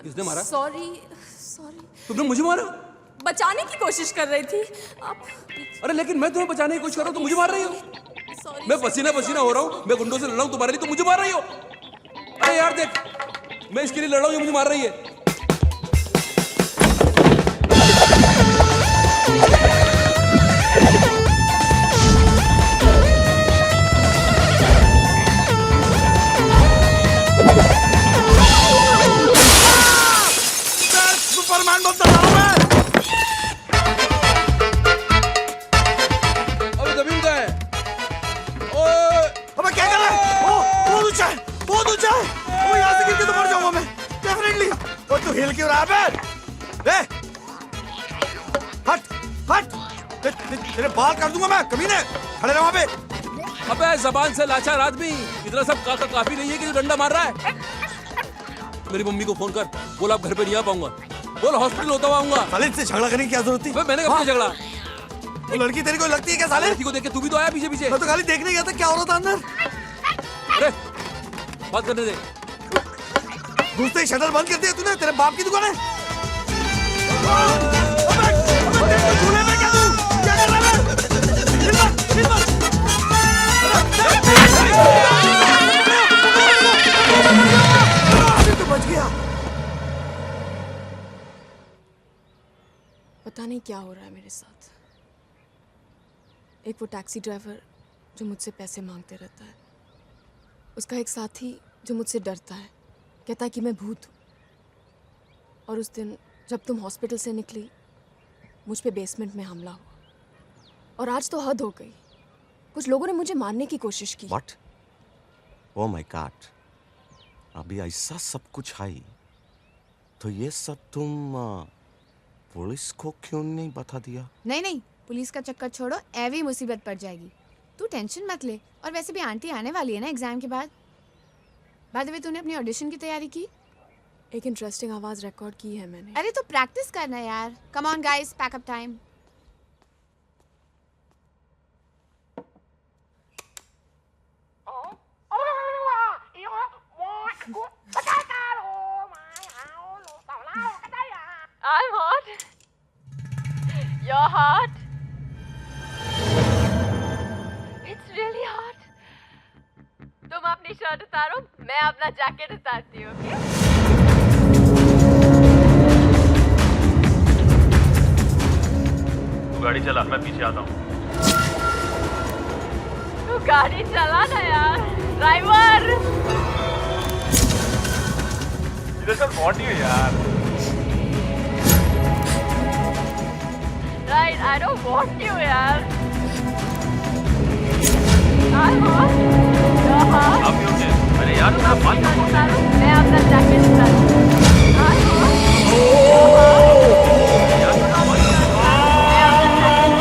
किसने मारा? सॉरी। तुमने मुझे मारा? बचाने की कोशिश कर रही थी आप। अरे लेकिन मैं तुम्हें बचाने की कोशिश कर रहा हूँ, तुम मुझे मार रही हो। मैं पसीना पसीना हो रहा हूँ, मैं गुंडों से लड़ रहा हूँ तुम्हारे लिए, तुम मुझे मार रही हो। अरे यार देख, मैं इसके लिए लड़ रहा हूँ, ये मुझे मार रही है। सुपरमैन बनता था मैं। अबे जमीन का है। ओए, अबे क्या कर रहा है? बहुत ऊंचा है, बहुत ऊंचा है। वो यहाँ से गिर के तो मर जाऊंगा मैं, डेफिनेटली। और तू हिल क्यों रहा है बे? हट, हट। तेरे बाल काट दूंगा मैं, कमीने। खड़े रहो वहाँ पे। अबे जबान से लाचार आदमी, इतना सब काफी नहीं है कि डंडा मार रहा है। मेरी मम्मी को फोन कर, बोल आप घर पे नहीं आ पाऊंगा, बोल हॉस्पिटल होता हुआ आऊंगा। साले से झगड़ा करने की क्या जरूरत थी? मैंने कब झगड़ा? वो लड़की तेरी को लगती है क्या साले? लड़की को देख के तू भी तो आया पीछे पीछे। मैं तो खाली देखने गया था क्या हो रहा था अंदर। अरे बात करने दे। दूसरे शटर बंद कर दिया तूने, तेरे बाप की दुकान है। झूले में क्या कर रहा है? तो बच गया। नहीं क्या हो रहा है मेरे साथ। एक वो टैक्सी ड्राइवर जो मुझसे पैसे मांगते रहता है, उसका एक साथी जो मुझसे डरता है, कहता है कि मैं भूत हूँ। और उस दिन जब तुम हॉस्पिटल से निकली, मुझ पे बेसमेंट में हमला हुआ। और आज तो हद हो गई, कुछ लोगों ने मुझे मारने की कोशिश की। What? Oh my God! अभी ऐसा सब कुछ है तो ये सब तुम पुलिस को क्यों नहीं बता दिया? नहीं नहीं, पुलिस का चक्कर छोड़ो, ऐवी मुसीबत पड़ जाएगी। तू टेंशन मत ले। और वैसे भी आंटी आने वाली है ना एग्जाम के बाद। बाय द वे, तूने अपनी ऑडिशन की तैयारी की? एक इंटरेस्टिंग आवाज रिकॉर्ड की है मैंने। अरे तो प्रैक्टिस करना यार। Come on guys, pack up time. I'm hot. You're hot. It's really hot. तुम अपनी शर्ट उतारो, मैं अपना जैकेट उतारती हूँ, ओके? तू गाड़ी चला, मैं पीछे आता हूँ। तू गाड़ी चला ना यार, ड्राइवर। इधर सर बॉडी है यार। Right, I don't want you, yaar. I'm hot. You're hot. आप क्यों थे? अरे यार मेरा बाल क्यों खोल रहे हो? मैं अपना jacket उतारूं। I'm hot. You're hot. यार मेरा बाल क्यों खोल रहे हो? मैं अपना जैकेट उतारूं।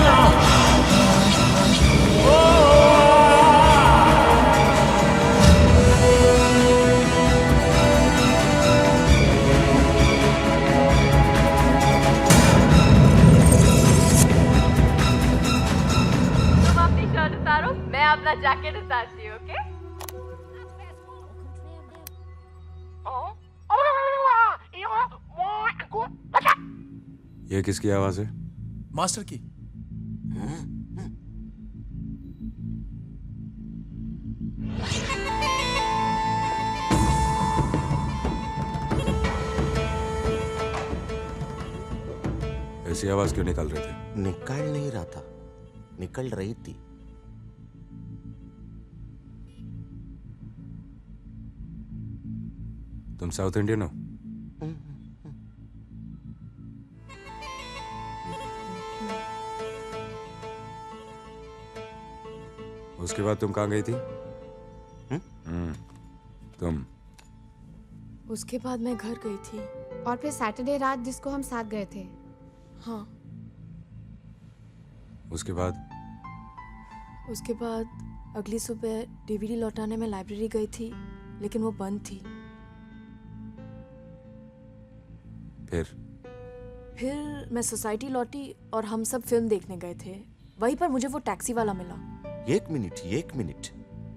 उतारो, मैं अपना जैकेट उतारती हूँ, ओके? ये किसकी आवाज है? मास्टर की। ऐसी आवाज क्यों निकाल रहे थे? निकाल नहीं रहा था, निकल रही थी। तुम साउथ इंडियन हो? उसके बाद तुम कहाँ गई थी? तुम? उसके बाद मैं घर गई थी और फिर सैटरडे रात जिसको हम साथ गए थे। हाँ। उसके बाद? उसके बाद अगली सुबह डीवीडी लौटाने में लाइब्रेरी गई थी, लेकिन वो बंद थी। फिर मैं सोसाइटी लौटी और हम सब फिल्म देखने गए थे। वहीं पर मुझे वो टैक्सी वाला मिला। एक मिनट,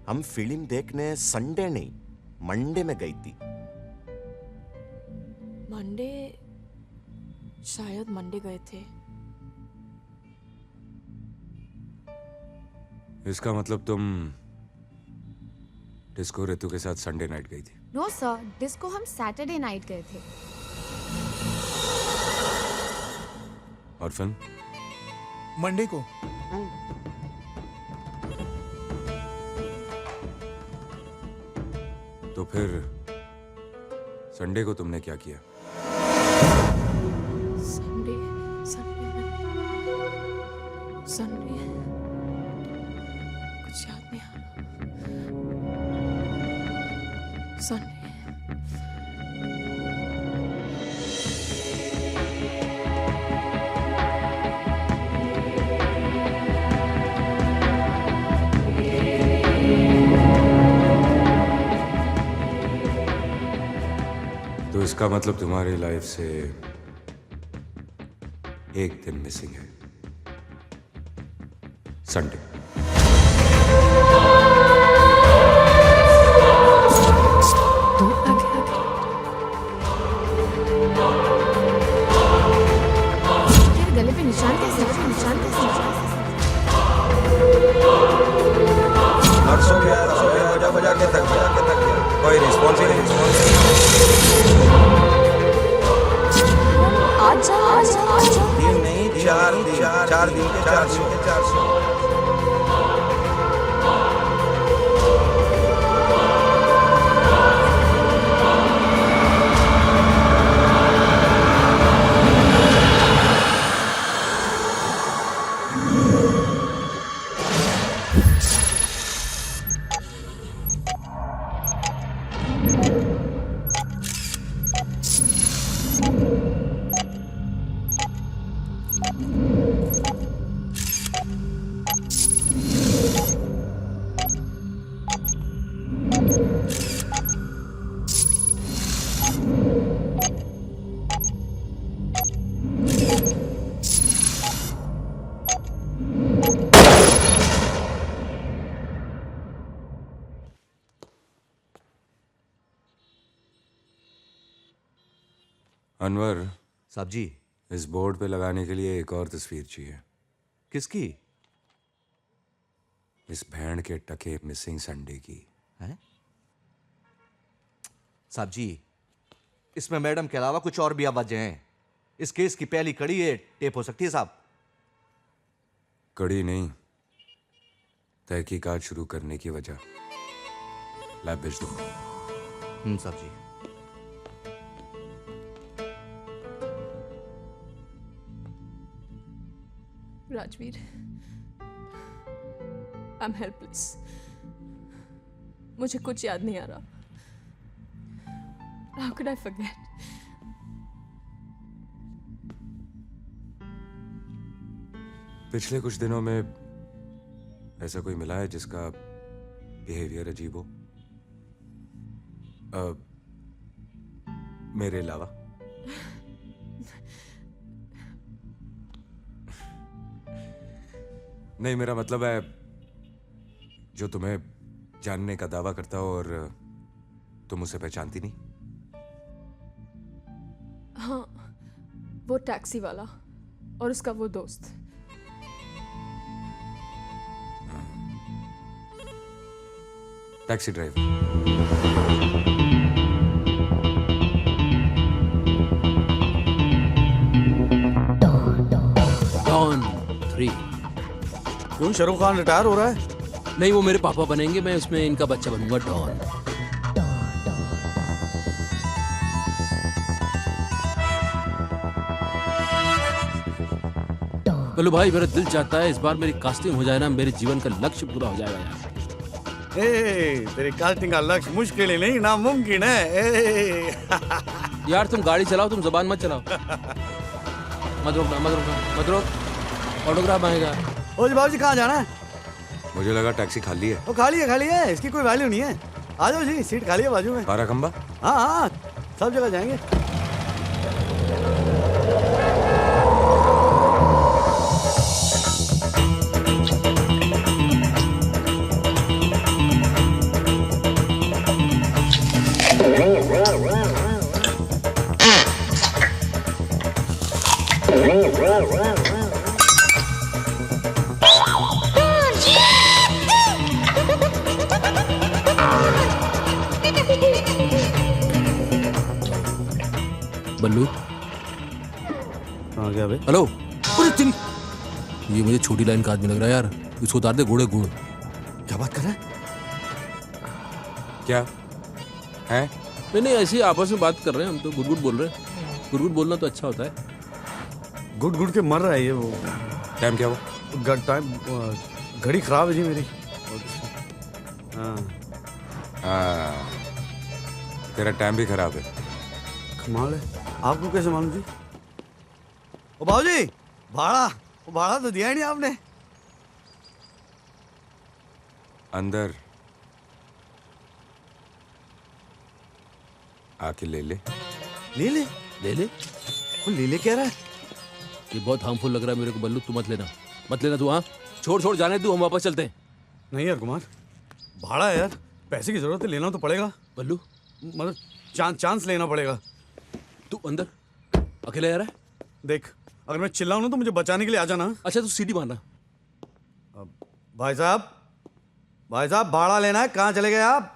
हम फिल्म देखने संडे नहीं मंडे में गई थी। मंडे? शायद मंडे गए थे। इसका मतलब तुम डिस्को ऋतु के साथ संडे नाइट गई थी? नो सर, डिस्को हम सैटरडे नाइट गए थे। और फिल्म? मंडे को। तो फिर संडे को तुमने क्या किया? संडे कुछ याद नहीं आ रहा। संडे तो इसका मतलब तुम्हारी लाइफ से एक दिन मिसिंग है, संडे। तेरे गले पे निशान कैसे? सो गया बजा के थक गया। कोई रिस्पॉन्स ही नहीं। आज 3 नहीं 4 अनवर साहब जी, इस बोर्ड पे लगाने के लिए एक और तस्वीर चाहिए। किसकी? इस भेड़ के टके मिसिंग संडे की। हैं? साहब जी, इसमें मैडम के अलावा कुछ और भी आवाजें हैं। इस केस की पहली कड़ी ये टेप हो सकती है साहब। कड़ी नहीं, तहकीकात शुरू करने की वजह। लैब भेज दो। साहब जी। Rajveer, I am helpless. मुझे कुछ याद नहीं आ रहा। How could I forget? पिछले कुछ दिनों में ऐसा कोई मिला है जिसका बिहेवियर अजीब हो? मेरे अलावा? नहीं, मेरा मतलब है जो तुम्हें जानने का दावा करता हो और तुम उसे पहचानती नहीं। हाँ, वो टैक्सी वाला और उसका वो दोस्त। Taxi driver. डॉन 3। क्यों शाहरुख खान रिटायर हो रहा है? नहीं, वो मेरे पापा बनेंगे, मैं उसमें इनका बच्चा बनूंगा, डॉन। बोलो भाई, मेरा दिल चाहता है इस बार मेरी कास्टिंग हो जाए ना, मेरे जीवन का लक्ष्य पूरा हो जाएगा यार। तेरी कास्टिंग का लक्ष्य मुश्किल ही नहीं, नामुमकिन है। यार तुम गाड़ी चलाओ, तुम जबान मत चलाओ। मत रोकना, मत रोकना, मत रोक। ऑटोग्राफ मांगेगा। ओ जी बाबूजी, कहाँ जाना है? मुझे लगा टैक्सी खाली है। वो खाली है, इसकी कोई वैल्यू नहीं है। आ जाओ जी, सीट खाली है बाजू में। बारह खंबा? हाँ, सब जगह जाएंगे। बल्लू, कहाँ गया बे? हेलो। अरे तेरी, ये मुझे छोटी लाइन का आदमी लग रहा है यार। इसको उतार दे, घोड़े गुड़। क्या बात कर रहा है? क्या है? नहीं, ऐसे ही आपस में बात कर रहे हैं हम तो। गुड़ गुड़ बोल रहे हैं। गुड़ गुड़ बोलना तो अच्छा होता है। गुड़ गुड़ के मर रहा है ये। वो टाइम क्या हुआ? टाइम, घड़ी खराब है जी मेरी। हाँ, तेरा टाइम भी खराब है। कमाल है, आपको कैसे मालूम जी? ओ बाबूजी, भाड़ा तो दिया ही नहीं आपने। अंदर आके ले ले। ले ले? वो ले ले कह रहा है? ये बहुत हार्मफुल लग रहा है मेरे को बल्लू। तू मत लेना तू। हाँ, छोड़ जाने तू, हम वापस चलते हैं। नहीं यार कुमार, भाड़ा है यार, पैसे की जरूरत है, लेना तो पड़ेगा बल्लू। मतलब चांस लेना पड़ेगा। तू अंदर अकेला जा रहा है? देख, अगर मैं चिल्लाऊं ना तो मुझे बचाने के लिए आ जाना। अच्छा, तू सीढ़ी मारना। भाई साहब भाड़ा लेना है, कहाँ चले गए आप?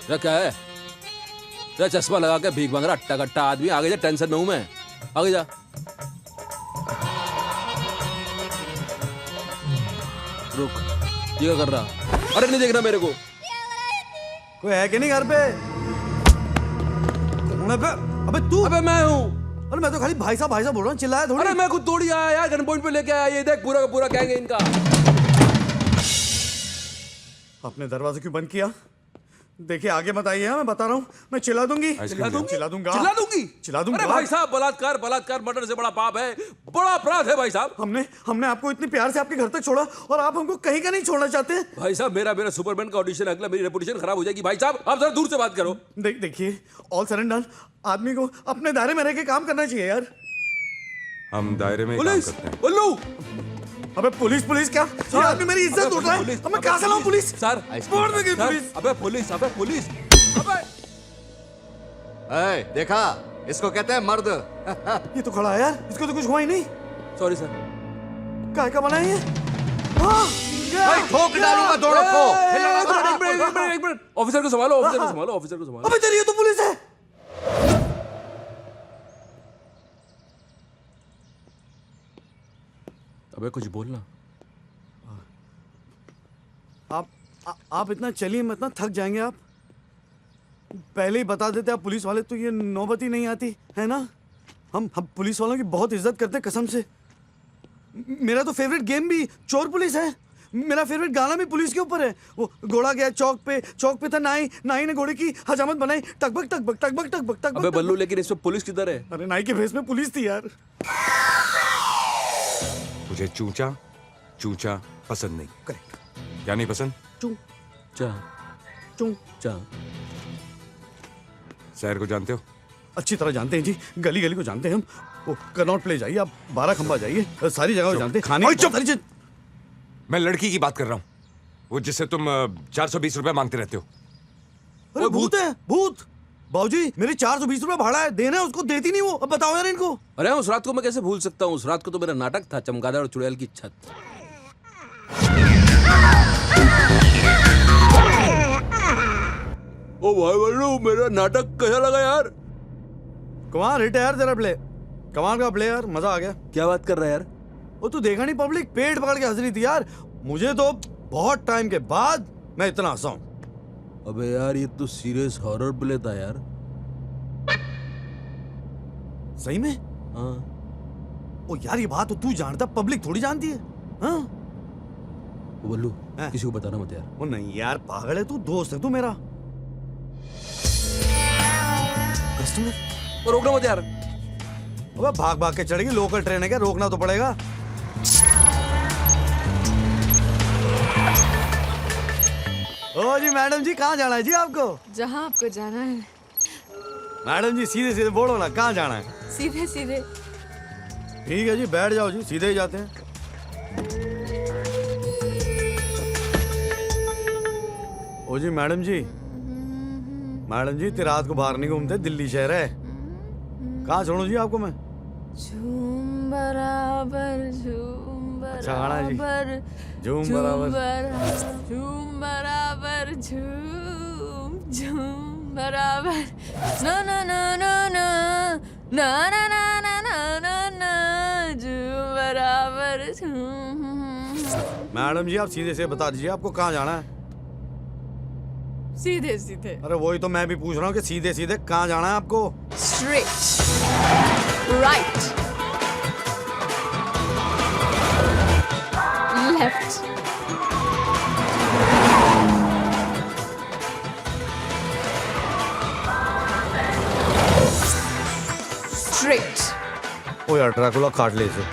क्या है? चश्मा लगा के भीख मांग रहा अट्टा कट्टा आदमी। आगे जा, टेंशन में हूं मैं। आगे जा। रुक, ये क्या कर रहा? अरे नहीं देखना मेरे को। कोई है कि नहीं घर पे? अबे तू? अबे मैं हूँ। अरे मैं तो खाली भाई साहब बोल रहा हूँ, चिल्लाया थोड़ी। अरे मैं खुद तोड़ी आया यार, गन पॉइंट पे लेके आया। ये देख, पूरा का पूरा गैंग है इनका। आपने दरवाजा क्यों बंद किया? देखिए आगे मत आइए, मैं बता रहा हूँ, मैं चिल्ला दूंगी। अरे भाई साहब, बलात्कार मर्डर से बड़ा पाप है, बड़ा अपराध है भाई साहब। हमने आपको इतनी प्यार से आपके घर तक छोड़ा और आप हमको कहीं का नहीं छोड़ना चाहते? भाई साहब, मेरा सुपरमैन का ऑडिशन अगला, मेरी रेपुटेशन खराब हो जाएगी। भाई साहब, आप जरा दूर से बात करो। देखिए, ऑल सर एंड डन, आदमी को अपने दायरे में रह के काम करना चाहिए यार। हम दायरे में काम करते हैं। बल्लू, अबे पुलिस क्या? ये आदमी मेरी इज्जत उठ रहा है। अब मैं कहाँ से लाऊं पुलिस? सर, बोर्ड में गई पुलिस। अबे पुलिस। देखा, इसको कहते हैं मर्द। ये तो खड़ा है यार, इसको तो कुछ हुआ ही नहीं। Sorry sir. काय का बना है ये? भाई ठोक डालूंगा दोनों को। एक मिनट, ऑफिसर को संभालो, ऑफिसर को संभालो, ऑफिसर को संभालो। अबे तेरी ये तो पुलिस है। अबे कुछ बोलना। आप इतना चलिए मत ना, थक जाएंगे आप। पहले ही बता देते आप पुलिस वाले तो ये नौबत ही नहीं आती है ना। हम पुलिस वालों की बहुत इज्जत करते हैं कसम से। मेरा तो फेवरेट गेम भी चोर पुलिस है। मेरा फेवरेट गाना भी पुलिस के ऊपर है। वो घोड़ा गया चौक पे था नाई ने घोड़े की हजामत बनाई, टकबक टकबक टकबक टकबक टकबक। अबे बल्लू, लेकिन इसमें पुलिस किधर है? अरे नाई के भेस में पुलिस थी यार। मुझे चूचा चूचा पसंद नहीं। करेक्ट। क्या नहीं पसंद? चा। शहर को जानते हो? अच्छी तरह जानते हैं जी, गली गली को जानते हैं हम। वो कनॉट प्ले जाइए आप, 12 खंबा जाइए, सारी जगह को जानते हैं। खाने की मैं लड़की की बात कर रहा हूँ, वो जिससे तुम 420 रुपए मांगते रहते हो। अरे भूत है, भूत। बाबूजी मेरे 420 रुपए भाड़ा है, देना है उसको, देती नहीं वो। अब बताओ यार इनको। अरे उस रात को मैं कैसे भूल सकता हूँ? उस रात को तो मेरा नाटक था, चमगादड़ और चुड़ैल की छत। ओ भाई बल्लू, मेरा नाटक कैसा लगा यार? कमाल हिट है यार तेरा प्ले, कमाल का प्ले यार, मजा आ गया। क्या बात कर रहा है यार? वो तू देखा नहीं, पब्लिक पेट पकड़ के हंस रही थी यार। मुझे तो बहुत टाइम के बाद मैं इतना हंसा हूं। अबे यार ये तो सीरियस हॉरर प्ले था यार। सही में? हाँ। ओ यार ये बात तो तू जानता, पब्लिक थोड़ी जानती है। हाँ बल्लू, किसी को बताना मत यार। वो नहीं यार, पागल है तू, दोस्त है तू मेरा। कस्टमर रोकना मत यार। अबे भाग भाग के चढ़ेगी, लोकल ट्रेन है क्या, रोकना तो पड़ेगा। ओ जी मैडम जी, कहाँ जाना है जी आपको? जहाँ आपको जाना है। मैडम जी सीधे सीधे बोलो ना, कहाँ जाना है? सीधे सीधे। ठीक है जी, बैठ जाओ जी, सीधे ही जाते हैं। ओ जी मैडम जी, रात को बाहर नहीं घूमते, दिल्ली शहर है। कहाँ छोड़ू जी आपको मैं? झूम बराबर झूम बराबर झूम बराबर झूम बराबर झूम बराबर ना ना ना ना ना ना ना ना ना ना ना ना झूम बराबर झूम। मैडम जी आप सीधे से बता दीजिए आपको कहाँ जाना है? सीधे सीधे। अरे वही तो मैं भी पूछ रहा हूँ कि सीधे सीधे कहाँ जाना है आपको? Straight, right, left, straight. ओ यार ड्रैकुला काट ले इसे।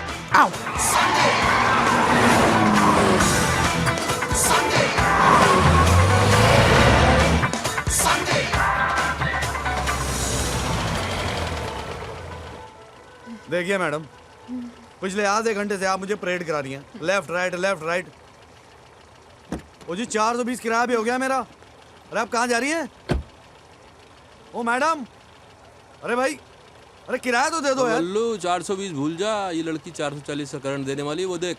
देखिए मैडम, पिछले आधे घंटे से आप मुझे परेड करा रही हैं, लेफ्ट राइट। ओ जी 420 किराया भी हो गया मेरा। अरे आप कहाँ जा रही हैं? ओ मैडम, अरे भाई, अरे किराया तो दे दो यार। बल्लू 420 भूल जा, ये लड़की 440 का करंट देने वाली, वो देख।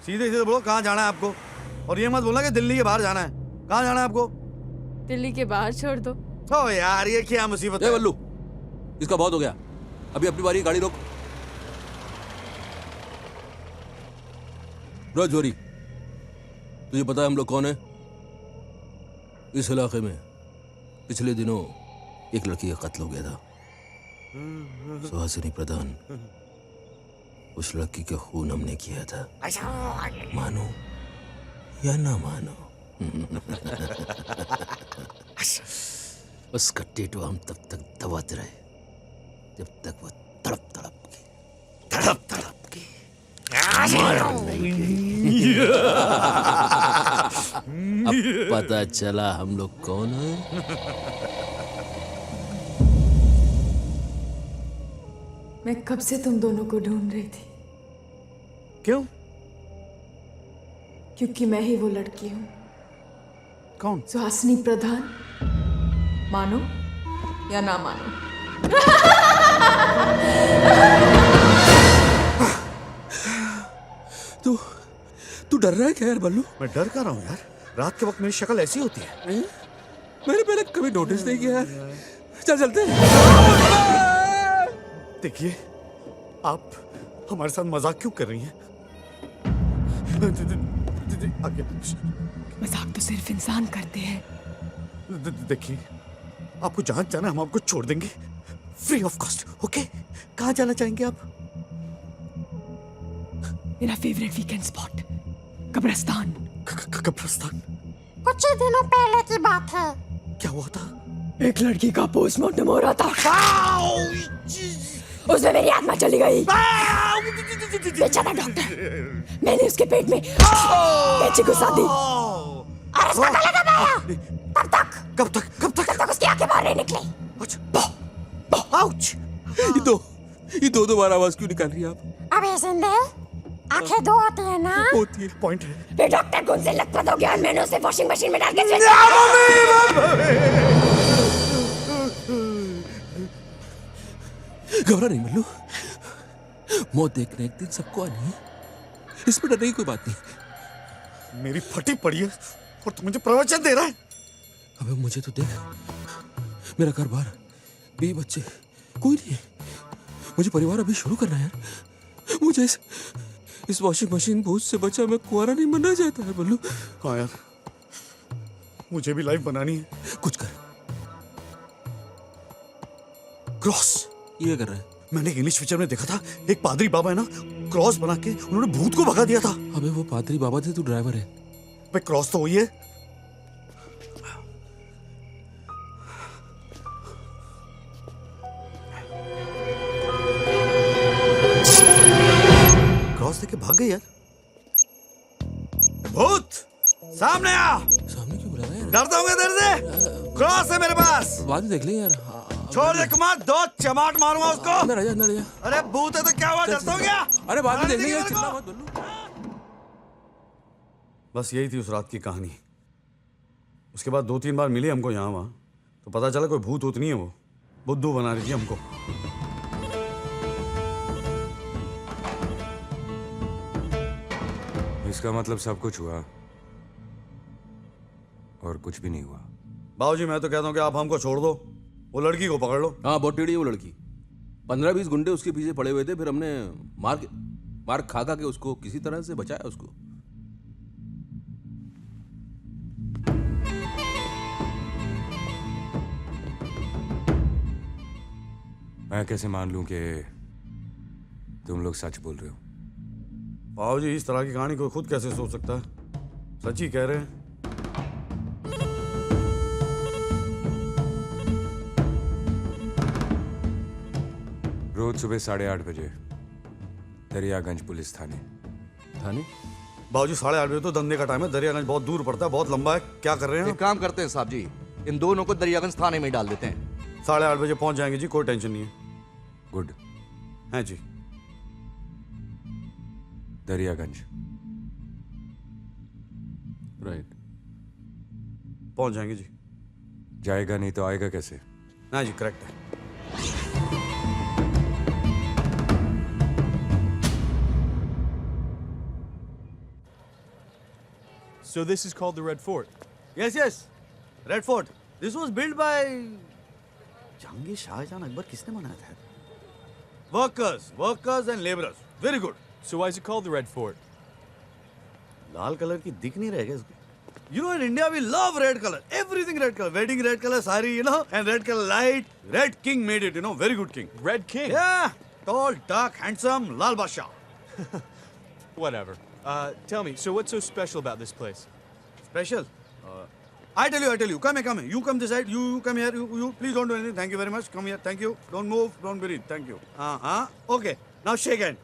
सीधे सीधे बोलो कहाँ जाना है आपको, और ये मत बोलना कि दिल्ली के बाहर जाना है। कहाँ जाना है आपको? दिल्ली के बाहर छोड़ दो। ओ यार ये क्या मुसीबत है? बल्लू, इसका बहुत हो गया, अभी अपनी बारी, गाड़ी रोक। राजौरी, तुझे पता है हम लोग कौन है? इस इलाके में पिछले दिनों एक लड़की का कत्ल हो गया था, सुहासिनी प्रधान। उस लड़की का खून हमने किया था, मानो या ना मानो। उसका टेटू हम तब तक दबाते रहे जब तक वो तड़प तड़प के अब पता चला हम लोग कौन हैं। मैं कब से तुम दोनों को ढूंढ रही थी। क्यों? क्योंकि मैं ही वो लड़की हूँ। कौन? सुहासिनी प्रधान। मानो या ना मानो। तू डर रहा है क्या यार बल्लू? मैं डर कर रहा हूँ यार, रात के वक्त मेरी शक्ल ऐसी होती है। मैंने पहले कभी नोटिस नहीं किया यार। चल चलते हैं। देखिए, आप हमारे साथ मजाक क्यों कर रही हैं? मजाक तो सिर्फ इंसान करते हैं। देखिए, आपको जहां जाना हम आपको छोड़ देंगे, फ्री ऑफ कॉस्ट। ओके, कहाँ जाना चाहेंगे आप? मेरा फेवरेट वीकेंड स्पॉट कब्रिस्तान। कब्रिस्तान? कुछ ही दिनों पहले की बात है। क्या हुआ था? एक लड़की का पोस्टमार्टम हो रहा था। उसमें मेरी आत्मा चली गई। बेचारा डॉक्टर, मैंने उसके पेट में कैंची घुसा दी और उसको गले दबाया। कब तक उसकी आंखें बाहर नहीं निकली। आउच! ये दो बार आवाज क्यों निकाल रही है आप? अबे जिंदे, आंखें दो होती है ना? होती है। पॉइंट है। फिर डॉक्टर गुण से लथपथ हो गया और मैंने उसे वॉशिंग मशीन में डाल के घबरा नहीं मल्लू, मौत देखने एक दिन सबको आनी है, इसमें डरने की कोई बात नहीं। मेरी फटी पड़ी है और तू मुझे प्रवचन दे रहा है। अबे मुझे तो देख, मेरा घर बार, बे बच्चे, कोई नहीं है। मुझे परिवार अभी शुरू करना है यार। मुझे इस वॉशिंग मशीन भूत से बचा मैं कुंवारा नहीं बनना चाहता है बल्लू। हाँ यार, मुझे भी लाइफ बनानी है। कुछ कर। क्रॉस ये कर रहा है? मैंने इंग्लिश पिक्चर में देखा था, एक पादरी बाबा है ना, क्रॉस बना के उन्होंने भूत को भगा दिया था। अबे वो पादरी बाबा थे, तू ड्राइवर है। भाई क्रॉस तो वही है। क्रॉस देके भाग गए यार। भूत सामने आ। सामने क्यों बुला रहा है यार? डरता हूँ इधर से। क्रॉस है मेरे पास। बाद में देख ले यार। छोड़ दे कुमार, दो चमाट मारूंगा उसको। अंदर आजा, अंदर आजा। अरे भूत है तो क्या हुआ, डरता हूँ क्या? अरे बाद में देख ले यार, चिल्ला मत बल्लू। बस यही थी उस रात की कहानी। उसके बाद 2-3 बार मिले हमको यहाँ वहाँ, तो पता चला कोई भूत होत नहीं है, वो बुद्धू बना रही थी हमको। इसका मतलब सब कुछ हुआ और कुछ भी नहीं हुआ। बाबूजी, मैं तो कहता हूँ कि आप हमको छोड़ दो, वो लड़की को पकड़ लो। हाँ बहुत टेढ़ी है वो लड़की। 15-20 गुंडे उसके पीछे पड़े हुए थे, फिर हमने मार खा के उसको किसी तरह से बचाया उसको। मैं कैसे मान लूं कि तुम लोग सच बोल रहे हो? बाबूजी, इस तरह की कहानी कोई खुद कैसे सोच सकता है? सच ही कह रहे हैं। रोज सुबह 8:30 बजे दरियागंज पुलिस थाने। बाबूजी 8:30 बजे तो धंधे का टाइम है, दरियागंज बहुत दूर पड़ता है, बहुत लंबा है। क्या कर रहे हैं? एक काम करते हैं साहब जी, इन दोनों को दरियागंज थाने में डाल देते हैं। 8:30 बजे पहुंच जाएंगे जी, कोई टेंशन नहीं है। गुड। है जी। दरियागंज राइट। पहुंच जाएंगे जी। जाएगा नहीं तो आएगा कैसे? हाँ जी, करेक्ट है। So this is called the Red Fort? Yes, yes. Red Fort. This was built by Jahangir Shahjahan Akbar. किसने बनाया था? Workers and laborers. Very good. So why is it called the Red Fort? Lal colour की दिख नहीं रहेगा इसको। You know, in India we love red color. Everything red color. Wedding red color sari, you know, and red color light. Red King made it, you know, very good king. Red King? Yeah. Tall, dark, handsome, Lal Basha. Whatever. Tell me, so what's so special about this place? Special? I tell you. Come here. You come this side. You come here. You please don't do anything. Thank you very much. Come here. Thank you. Don't move. Don't breathe. Thank you. Okay. Now shake hand.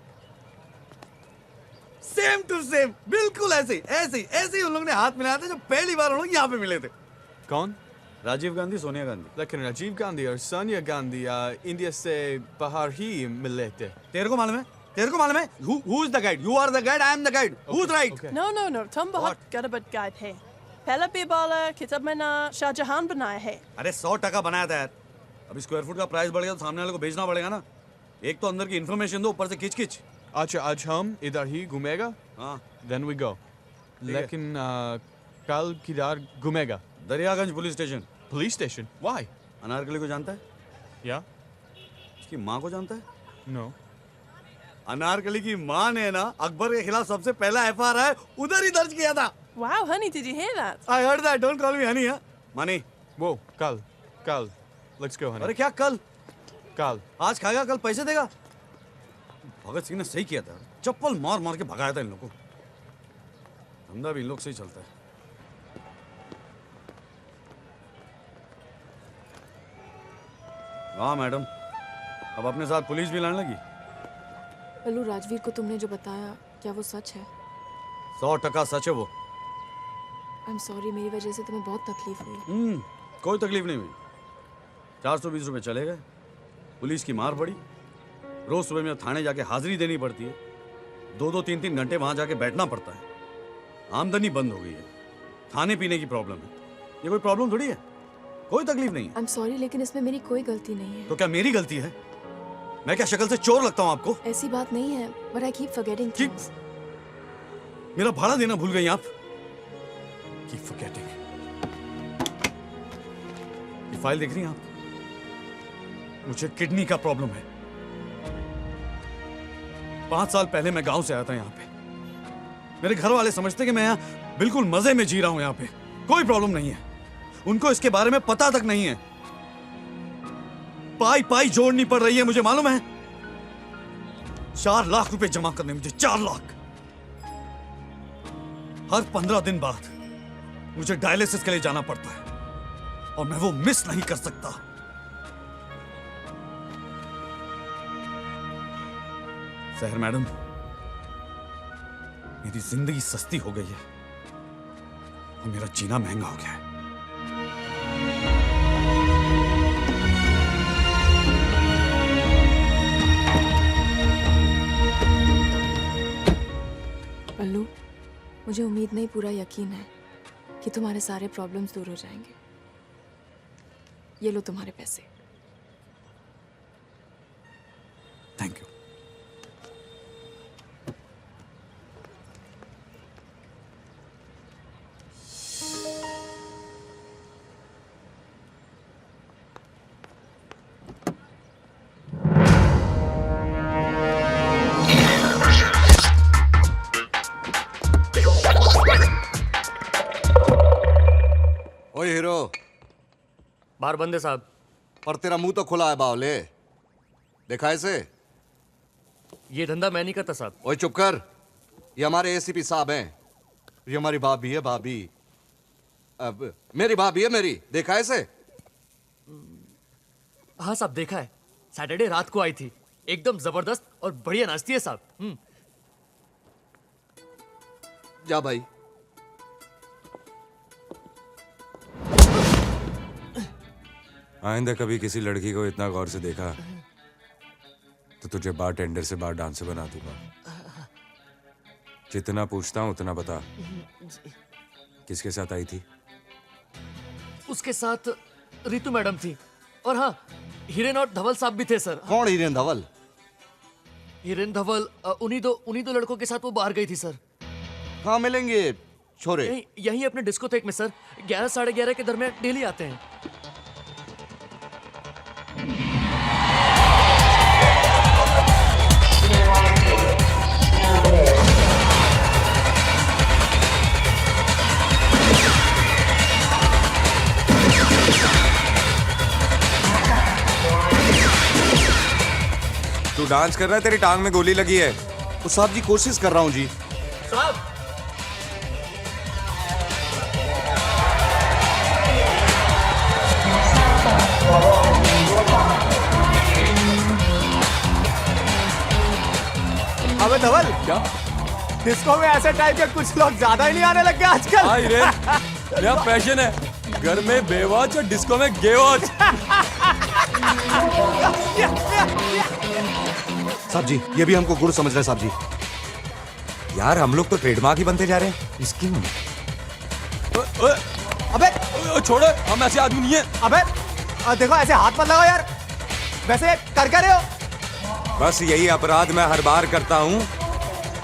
Same to same, बिल्कुल ऐसे ही उन लोगों ने हाथ मिलाया था जब पहली बार उन लोग यहाँ पे मिले थे। कौन? राजीव गांधी, सोनिया गांधी। लेकिन राजीव गांधी और सोनिया गांधी इंडिया से बाहर ही मिले थे। तेरे को मालूम है? तेरे को मालूम है who is the guide? You are the guide, I am the guide. Who's right? No, तुम बहुत गड़बड़ गाइड है। पहला बेबाला किताब में ना शाहजहां बनाया है। अरे 100% बनाया था यार। अभी स्क्वायर फुट का प्राइस बढ़ गया तो सामने वाले को भेजना पड़ेगा ना। एक तो अंदर की इन्फॉर्मेशन दो, ऊपर से किच-किच। अच्छा, आज हम इधर ही घूमेगा? हाँ। Then we go. लेकिन कल किधर घूमेगा? Daryaganj police station. Police station? Why? Anarkali को जानता है? Yeah. उसकी माँ को जानता है? No. अनारकली की माँ ने ना अकबर के खिलाफ सबसे पहला FIR उधर ही दर्ज किया था। Wow, honey, did you hear that? I heard that. Don't call me honey, huh? Money. Whoa, कल. Let's go, honey. अरे क्या कल? कल. आज खाएगा, कल पैसे देगा। भगत सिंह ने सही किया था। चप्पल मार मार के भगाया था इन लोगों को। धंधा भी इन लोग से ही चलता है। वाह मैडम, अब अपने साथ पुलिस भी लाने लगी। पल्लू, राजवीर को तुमने जो बताया क्या वो सच है? 100% सच है वो। आई एम सॉरी, मेरी वजह से तुम्हें बहुत तकलीफ हुई। कोई तकलीफ नहीं हुई। 420 रुपए चले गए, पुलिस की मार पड़ी, रोज सुबह में थाने जाके हाजिरी देनी पड़ती है, 2-2, 3-3 घंटे वहां जाके बैठना पड़ता है, आमदनी बंद हो गई है, खाने पीने की प्रॉब्लम है। ये कोई प्रॉब्लम थोड़ी है, कोई तकलीफ नहीं है। आई एम सॉरी, लेकिन इसमें मेरी कोई गलती नहीं है। तो क्या मेरी गलती है? मैं क्या शक्ल से चोर लगता हूँ आपको? ऐसी बात नहीं है, but I keep forgetting things. मेरा भाड़ा देना भूल गई आप? Keep forgetting. ये फाइल देख रही हैं आप? मुझे किडनी का प्रॉब्लम है। 5 साल पहले मैं गांव से आया था यहाँ पे। मेरे घर वाले समझते कि मैं यहाँ बिल्कुल मजे में जी रहा हूँ, यहाँ पे कोई प्रॉब्लम नहीं है। उनको इसके बारे में पता तक नहीं है। पाई पाई जोड़नी पड़ रही है, मुझे मालूम है। 4 लाख रुपए जमा करने मुझे, 4 लाख। हर 15 दिन बाद मुझे डायलिसिस के लिए जाना पड़ता है और मैं वो मिस नहीं कर सकता। सहर मैडम, मेरी जिंदगी सस्ती हो गई है और मेरा जीना महंगा हो गया है। पल्लू, मुझे उम्मीद नहीं, पूरा यकीन है कि तुम्हारे सारे प्रॉब्लम्स दूर हो जाएंगे। ये लो तुम्हारे पैसे। Thank you. ओए हीरो, बाहर बंद है साहब। पर तेरा मुंह तो खुला है बावले, देखा इसे? ये धंधा मैं नहीं करता साहब। ओए चुप कर, ये हमारे एसीपी साहब हैं। ये हमारी भाभी है, भाभी। अब मेरी भाभी है मेरी, देखा है इसे? हाँ साहब, देखा है। सैटरडे रात को आई थी, एकदम जबरदस्त और बढ़िया नाचती है साहब। जा भाई। आइंदा कभी किसी लड़की को इतना गौर से देखा तो तुझे बार टेंडर से बार डांसर बना दूंगा। जितना पूछता हूं उतना बता। किसके साथ आई थी? उसके साथ रितु मैडम थी, और हाँ, हिरेन और धवल साहब भी थे सर। कौन हिरेन धवल? हिरेन धवल उन्हीं दो लड़कों के साथ वो बाहर गई थी सर। कहाँ मिलेंगे छोरे? यही अपने डिस्कोथेक में सर, 11 साढ़े 11 के दरमियान डेली आते हैं। तू डांस कर रहा है, तेरी टांग में गोली लगी है। तो साहब जी कोशिश कर रहा हूँ जी। साहब, अबे धवल, क्या डिस्को में ऐसे टाइप के कुछ लोग ज्यादा ही नहीं आने लग गए आजकल? हाँ रे, मेरा पैशन है। घर में बेवॉच और डिस्को में गेवॉच। साहब जी, ये भी हमको गुड़ समझ रहे हैं साहब जी। यार हम लोग तो ट्रेडमार्क ही बनते जा रहे हैं इसकी। अबे छोड़ो, हम ऐसे आदमी नहीं है। अबे देखो ऐसे हाथ मत लगाओ यार। वैसे कर क्या रहे हो? बस यही अपराध मैं हर बार करता हूँ।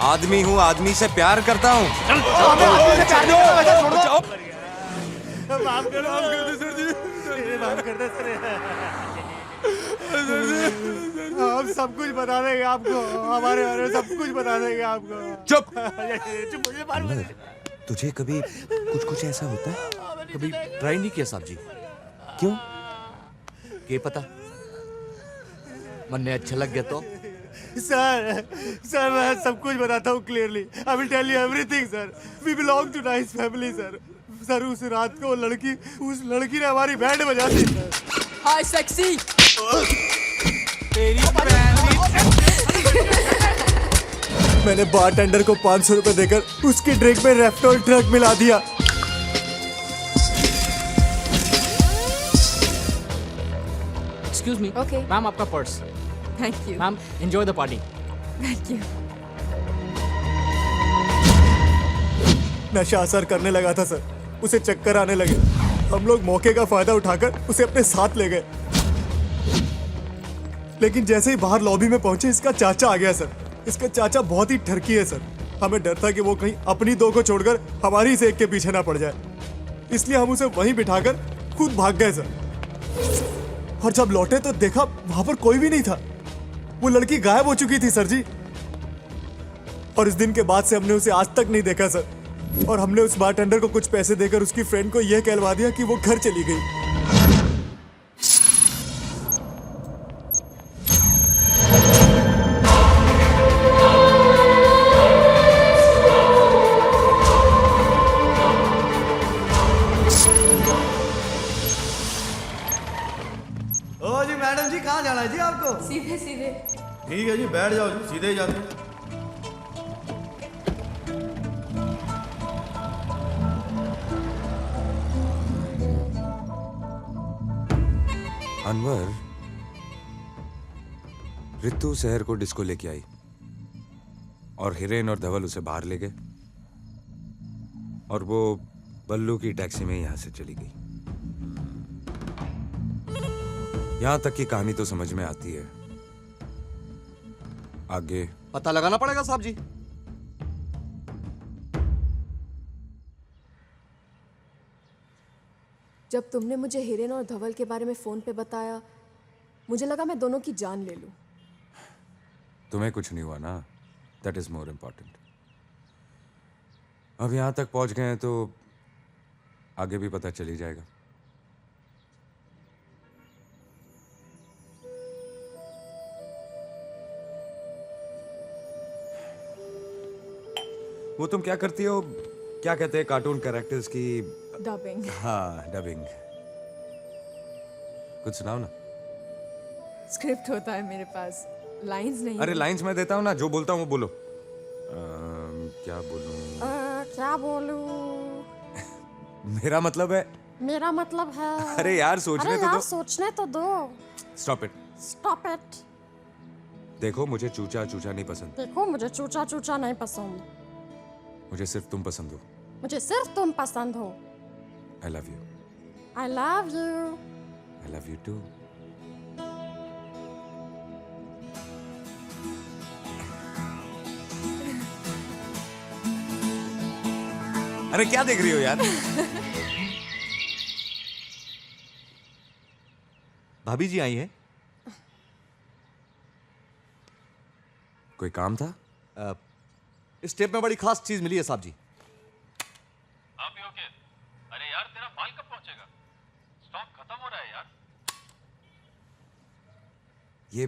आदमी हूँ, आदमी से प्यार करता हूँ। माफ कर दो सर जी, माफ कर दो सर। हम सब कुछ बता देंगे आपको, हमारे बारे में सब कुछ बता देंगे आपको। चुप। चुप, मुझे मार मत। तुझे कभी कुछ ऐसा होता है? कभी ट्राई नहीं किया साहब जी। क्यों? ये पता, मन में अच्छा लग गया तो। सर मैं सब कुछ बताता हूँ clearly. I will tell you everything sir. We belong to nice family sir. Sir उस रात को उस लड़की ने हमारी बैंड बजा दी सर। Hi sexy. मैंने बारटेंडर को 500 रुपए देकर उसकी ड्रिंक में रेफ्टोल ड्रग मिला दिया। Excuse me. ओके मैम आपका purse. Thank you ma'am enjoy the party. Thank you. नशा असर करने लगा था सर, उसे चक्कर आने लगे। हम लोग मौके का फायदा उठाकर उसे अपने साथ ले गए, लेकिन जैसे ही बाहर लॉबी में पहुंचे इसका चाचा आ गया सर। इसका चाचा बहुत ही ठरकी है सर। हमें डर था कि वो कहीं अपनी दो को छोड़कर हमारी इस एक के पीछे ना पड़ जाए, इसलिए हम उसे वहीं बिठाकर खुद भाग गए सर। और जब लौटे तो देखा वहां पर कोई भी नहीं था। वो लड़की गायब हो चुकी थी सर जी। और इस दिन के बाद से हमने उसे आज तक नहीं देखा सर। और हमने उस बारटेंडर को कुछ पैसे देकर उसकी फ्रेंड को यह कहलवा दिया कि वो घर चली गई। ओ जी मैडम जी, कहाँ जाना है जी आपको? सीधे सीधे। ठीक है जी, बैठ जाओ जी, सीधे ही जाते हैं। अनवर, रितु शहर को डिस्को लेके आई और हिरेन और धवल उसे बाहर ले गए और वो बल्लू की टैक्सी में यहां से चली गई। यहां तक की कहानी तो समझ में आती है, आगे पता लगाना पड़ेगा साहब जी। जब तुमने मुझे हिरेन और धवल के बारे में फोन पे बताया, मुझे लगा मैं दोनों की जान ले लूं। तुम्हें कुछ नहीं हुआ ना, दैट इज मोर इम्पोर्टेंट। अब यहां तक पहुंच गए हैं तो आगे भी पता चल ही जाएगा। वो तुम क्या करती हो, क्या कहते हैं कार्टून कैरेक्टर्स की? डबिंग। हाँ, डबिंग। कुछ सुनाओ ना। स्क्रिप्ट होता है मेरे पास, लाइंस नहीं। अरे लाइंस मैं देता हूँ ना, जो बोलता हूँ वो बोलो। क्या बोलूं? क्या बोलूं? मेरा मतलब है। मेरा मतलब है। अरे यार सोचने तो दो। सोचने तो दो। Stop it. Stop it. देखो मुझे चूचा चूचा नहीं पसंद। देखो मुझे चूचा चूचा नहीं पसंद। मुझे सिर्फ तुम पसंद हो। मुझे सिर्फ तुम पसंद हो। I love you. I love you. I love you too. अरे क्या देख रही हो यार? भाभी जी आई हैं। कोई काम था? इस टेप में बड़ी खास चीज मिली है साहब जी। हाँ पीओके, अरे यार तेरा माल कब पहुंचेगा? स्टॉक खत्म हो रहा है यार। ये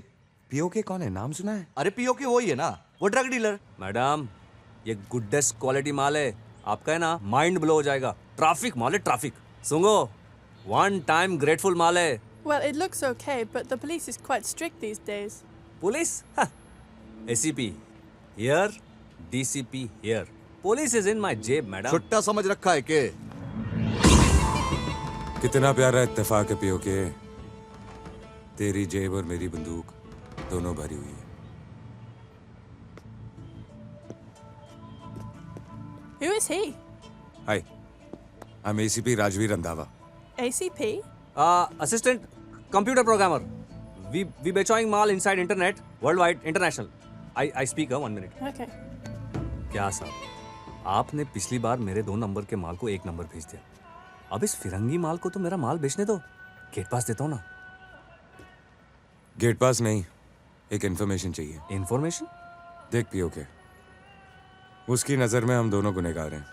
पीओके कौन है? नाम सुना है? अरे पीओके वही है ना, वो ड्रग डीलर। मैडम ये गुड्डेस्ट क्वालिटी माल है, आपका है ना माइंड ब्लो हो जाएगा। ट्रैफिक माल है, ट्रैफिक। सुनो, वन टाइम ग्रेटफुल माल है। Well, it looks okay, but the police is quite strict these days. Police? ACP here, DCP here. Police is in my जेब मैडम। छुट्टा समझ रखा है के? कितना प्यारा इत्तेफाक है पीओके। तेरी जेब और मेरी बंदूक दोनों भरी हुई है। Who is he? Hi, I'm ACP Rajveer Randhawa. ACP? Assistant computer programmer. We bechoing mal inside internet worldwide international. I speak 1 minute. Okay. क्या साहब, आपने पिछली बार मेरे 2 नंबर के माल को 1 नंबर भेज दिया। अब इस फिरंगी माल को तो मेरा माल बेचने दो, गेट पास देता हूँ ना। गेट पास नहीं, एक इन्फॉर्मेशन चाहिए। इन्फॉर्मेशन? देख पियो के, उसकी नज़र में हम दोनों गुनहगार हैं।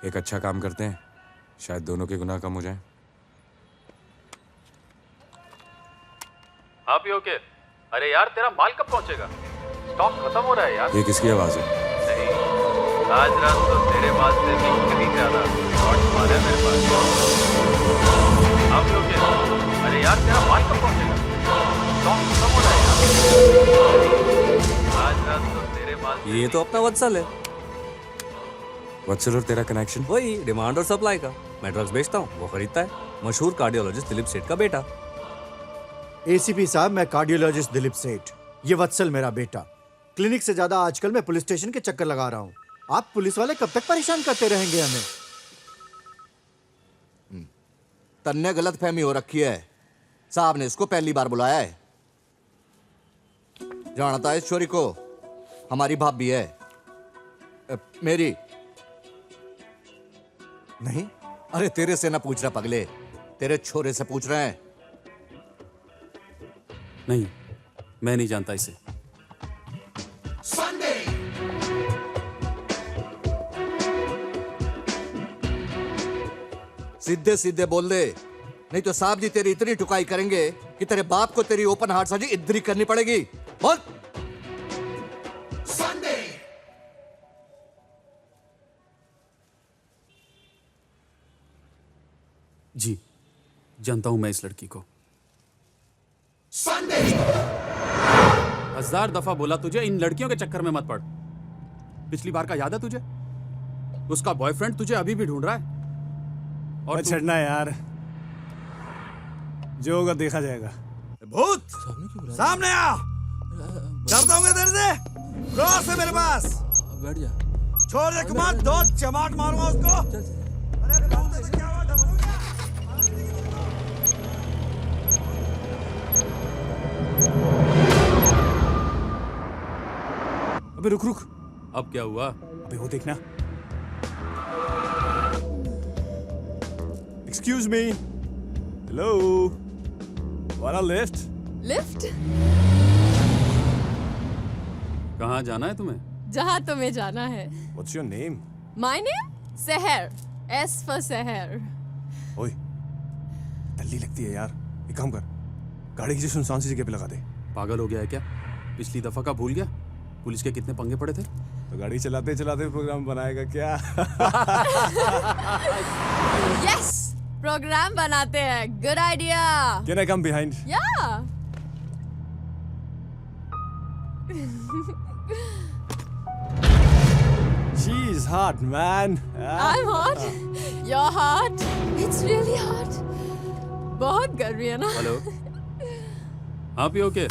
एक अच्छा काम करते हैं, शायद दोनों के गुनाह कम हो जाएं। हाँ पियो के, अरे यार तेरा माल कब पहुंचेगा? स्टॉक खत्म हो रहा है यार। ये किसकी आवाज़ है? नहीं, आज रात तो तेरे माल से भी कहीं ज्यादा हॉट माल है मेरे पास। हाँ पियो के, अरे यार तेरा माल कब पहुंचेगा? स्टॉक खत्म हो रहा है यार। आज रात तो तेरे माल से ये तो अपना वत्सल है। वत्सल और तेरा कनेक्शन? वही डिमांड और सप्लाई का। मैं ड्रग्स बेचता हूँ, वो खरीदता है। मशहूर कार्डियोलॉजिस्ट दिलीप सेठ का बेटा। एसीपी साहब, मैं कार्डियोलॉजिस्ट दिलीप सेठ, ये वत्सल मेरा बेटा। क्लिनिक से ज्यादा आजकल मैं पुलिस स्टेशन के चक्कर लगा रहा हूँ। आप पुलिस वाले कब तक परेशान करते रहेंगे हमें? तन्ने गलत फहमी हो रखी है। साहब ने इसको पहली बार बुलाया है। जानता है इस छोरी को? हमारी भाभी है। मेरी नहीं, अरे तेरे से ना पूछ रहा पगले, तेरे छोरे से पूछ रहे हैं। नहीं, मैं नहीं जानता इसे। सीधे सीधे बोल दे, नहीं तो साहब जी तेरी इतनी टुकाई करेंगे कि तेरे बाप को तेरी ओपन हार्ट सर्जरी इधर करनी पड़ेगी। बोल। जी, जानता हूं मैं इस लड़की को। 1000 दफा बोला तुझे इन लड़कियों के चक्कर में मत पड़। पिछली बार का याद है तुझे? उसका बॉयफ्रेंड तुझे अभी भी ढूंढ रहा है। और छड़ना यार, जो होगा देखा जाएगा। भूत सामने आ। डरता हूँ तेरे से? क्रॉस है मेरे पास। बैठ जा। छोड़ दे कुमार, 2 चमाट मारूंगा उसको। अबे रुक रुक। अब क्या हुआ? अबे वो देखना। Excuse me. हेलो, वाला लिफ्ट? लिफ्ट? कहाँ जाना है तुम्हें? जहाँ तुम्हें जाना है। What's your name? My name? सहर। S for सहर। ओए, दल्ली लगती है यार। एक काम कर, गाड़ी किसी सुनसान सी जगह पे लगा दे। पागल हो गया है क्या? पिछली दफा का भूल गया? पुलिस के कितने पंगे पड़े थे? तो गाड़ी चलाते चलाते प्रोग्राम बनाएगा क्या? Yes, प्रोग्राम बनाते हैं। Good idea. Can I come behind? Yeah. She's hot, man. I'm hot. You're hot. It's really hot. बहुत गर्मी है ना? हेलो। हाँ पियो के,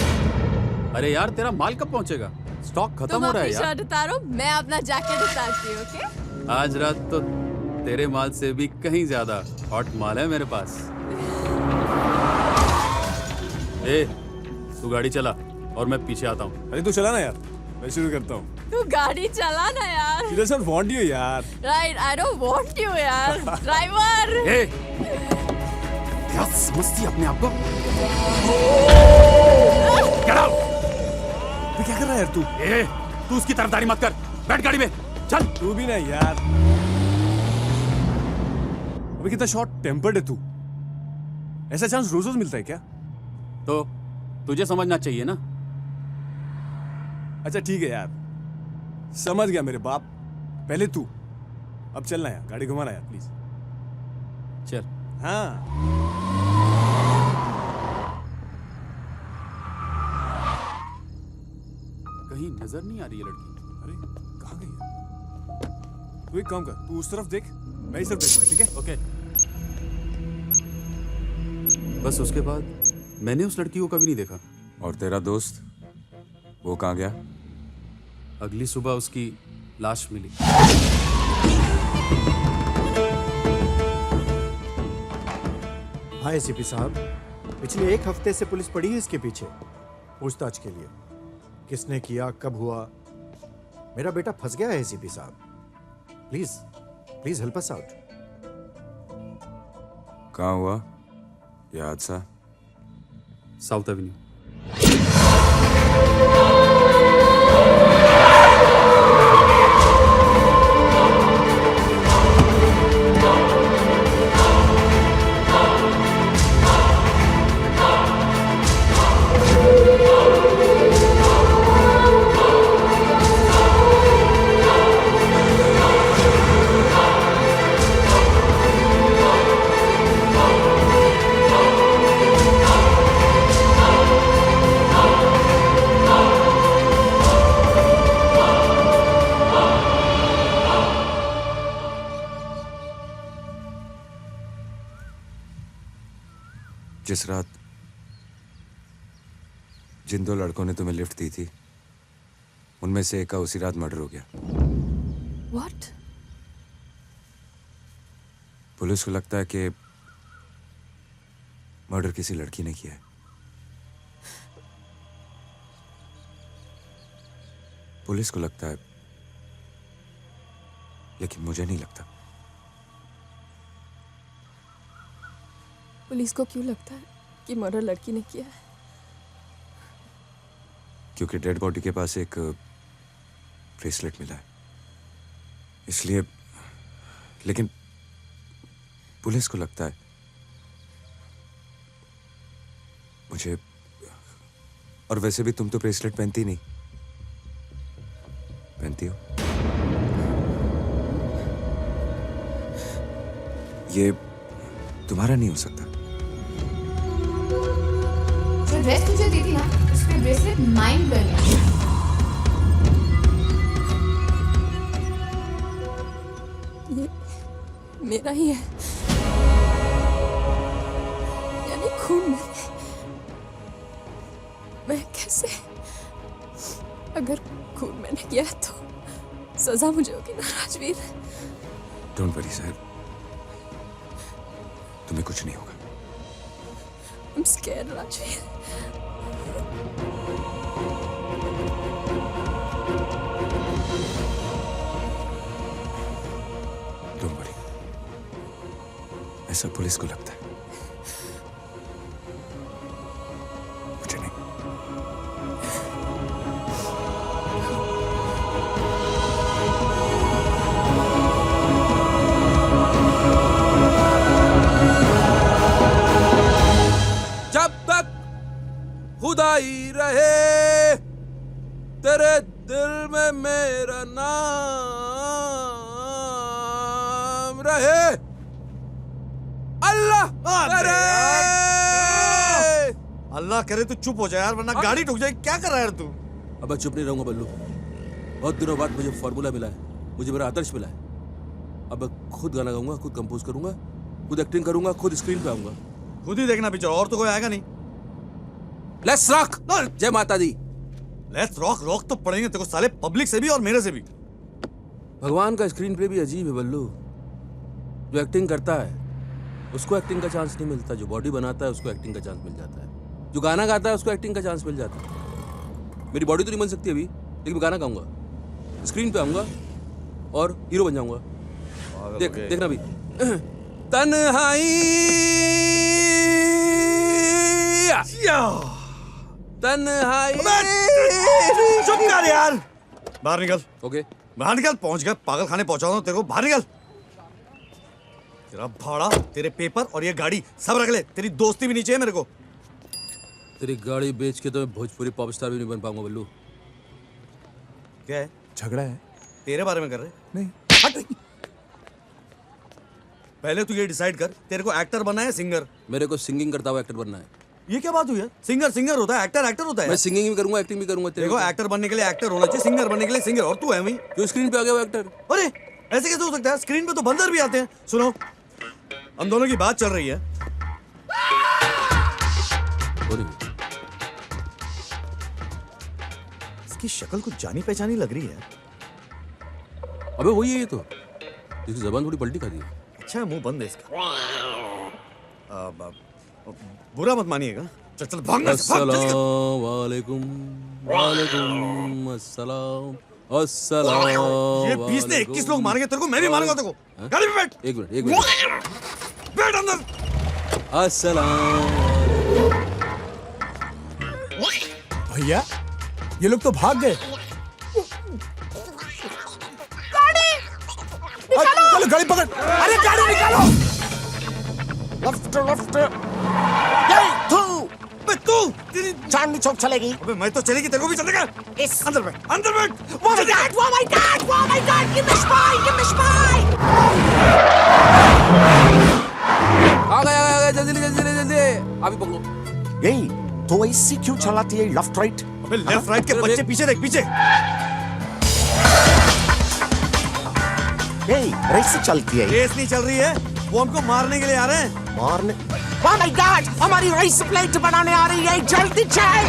अरे यार तेरा माल कब पहुंचेगा? स्टॉक खत्म हो रहा है यार। तुम अपनी शर्ट उतारो, मैं अपना जैकेट उतारती हूँ, ओके? आज रात तो तेरे माल से भी कहीं ज्यादा हॉट माल है मेरे पास। ए, तू गाड़ी चला और मैं पीछे आता हूँ। अरे तू चला ना यार, मैं शुरू करता हूँ। तू गाड़ी चला ना यार। She doesn't want you यार। Right, I don't want you यार। ड्राइवर। ए, क्या समझती है अपने आप को? Get out! क्या कर रहा है यार तू? ए, तू उसकी तरफदारी मत कर। बैठ गाड़ी में, चल। तू भी ना यार। अबे कितना शॉर्ट टेम्पर्ड है तू। ऐसा चांस रोज रोज मिलता है क्या? तो तुझे समझना चाहिए ना। अच्छा ठीक है यार, समझ गया मेरे बाप। पहले तू, अब चलना यार, गाड़ी घुमाना यार प्लीज। चल। हाँ। कहीं नजर नहीं आ रही है लड़की। अरे कहाँ गई है? तू एक काम कर, तू उस तरफ देख, मैं इस तरफ देखूं, ठीक है? ओके। बस उसके बाद मैंने उस लड़की को कभी नहीं देखा। और तेरा दोस्त, वो कहाँ गया? अगली सुबह उसकी लाश मिली। हाँ एसीपी साहब, पिछले 1 हफ्ते से पुलिस पड़ी है इसके पीछे पूछताछ के लिए। किसने किया, कब हुआ। मेरा बेटा फंस गया है एसीपी साहब। Please please help us out. कहाँ हुआ ये हादसा? South Avenue. जिस रात जिन 2 लड़कों ने तुम्हें लिफ्ट दी थी, उनमें से एक का उसी रात मर्डर हो गया। What? पुलिस को लगता है कि मर्डर किसी लड़की ने किया है। पुलिस को लगता है, लेकिन मुझे नहीं लगता। पुलिस को क्यों लगता है कि मर्डर लड़की ने किया है? क्योंकि डेड बॉडी के पास एक ब्रेसलेट मिला है, इसलिए। लेकिन पुलिस को लगता है मुझे। और वैसे भी तुम तो ब्रेसलेट पहनती नहीं, पहनती हो? ये तुम्हारा नहीं हो सकता। जो ड्रेस तुझे दी थी ना, उस पे ब्रेसलेट माइंड ब्लोइंग है। ये मेरा ही है, यानी खून में। मैं कैसे? अगर खून मैंने किया है तो सजा मुझे होगी ना राजवीर। डोंट वरी सर, तुम्हें कुछ नहीं होगा। I'm scared, Rajveer. Don't worry, ऐसा पुलिस को लगता है, मुझे नहीं। खुदाई रहे तेरे दिल में मेरा नाम रहे, अल्लाह करे। अल्लाह करे तू चुप हो जाए यार, वरना गाड़ी ठुक जाएगी। क्या कर रहा है यार तू? अब चुप नहीं रहूंगा बल्लू। बहुत दिनों बाद मुझे फॉर्मूला मिला है, मुझे मेरा आदर्श मिला है। अब खुद गाना गाऊंगा, खुद कंपोज करूंगा, खुद एक्टिंग करूंगा, खुद स्क्रीन पे आऊंगा। खुद ही देखना पिक्चर, और तो कोई आएगा नहीं। Let's rock. जय माता दी। Let's rock. रॉक तो पड़ेंगे तेरे को साले, पब्लिक से भी और मेरे से भी। भगवान का स्क्रीन पे भी अजीब है बल्लू। जो एक्टिंग करता है उसको एक्टिंग का चांस नहीं मिलता, जो बॉडी बनाता है उसको एक्टिंग का चांस मिल जाता है, जो गाना गाता है उसको एक्टिंग का चांस मिल जाता है। मेरी बॉडी तो नहीं बन सकती अभी, लेकिन मैं गाना गाऊंगा, स्क्रीन पे आऊंगा और हीरो बन जाऊंगा। देखना भी। तन्हाई तन्हाई। चुप कर यार, बाहर निकल। ओके बाहर निकल। पहुंच गया, पागल खाने पहुंचा हूं तेरे को। बाहर निकल। तेरा भाड़ा, तेरे पेपर और ये गाड़ी सब रख ले। तेरी दोस्ती भी नहीं चाहिए मेरे को। तेरी गाड़ी बेच के तो मैं भोजपुरी पॉप स्टार भी नहीं बन पाऊंगा बल्लू। क्या है? झगड़ा है? तेरे बारे में कर रहे? नहीं। हट। पहले तू ये डिसाइड कर, तेरे को एक्टर बनना है सिंगर? मेरे को सिंगिंग करता हुआ एक्टर बनना है। ये क्या बात हुई है? सिंगर सिंगर होता है, एक्टर एक्टर होता है। मैं सिंगिंग भी करूंगा, एक्टिंग भी करूंगा। देखो, एक्टर बनने के लिए एक्टर होना चाहिए, सिंगर बनने के लिए सिंगर, और तू है वही जो स्क्रीन पे आ गया वो एक्टर। अरे ऐसे कैसे हो सकता है? स्क्रीन पे तो बंदर भी आते हैं। सुनो, हम दोनों की बात चल रही है। इसकी शक्ल कुछ जानी पहचानी लग रही है। अबे वही है ये तो, इसकी जबान थोड़ी पलटी खा दी है। अच्छा, मुंह बंद है इसका। बुरा मत मानिएगा। चल चल भागना से भाग, जल्दी कर। अस्सलाम वालेकुम वालेकुम अस्सलाम अस्सलाम ये 20 ने 21 लोग मारेंगे तेरे को, मैं भी मारूंगा तेरे को। गाड़ी में बैठ। एक मिनट बैठ अंदर। अस्सलाम भैया ये लोग तो भाग गए। चलो गाड़ी पकड़। अरे गाड़ी निकालो। लेफ्ट लेफ्ट ये तू चांदनी चौक चलेगी। अबे मैं तो चलेगी, तेरे को भी चलेगा। इस अंदर बैठ, अंदर बैठ। Oh my God! Oh my God! Oh my God! Give me spy! Give me spy! आ गया जल्दी अभी पकड़ो। यही तो ऐसी क्यों चलाती है लेफ्ट राइट? अबे लेफ्ट राइट के बच्चे पीछे देख, पीछे। यही रेस चलती है। रेस नहीं चल रही है, वो हमको मारने के लिए आ रहे हैं। मारने? Oh my God! हमारी रेस प्लेट बनाने आ रही है, जल्दी चल!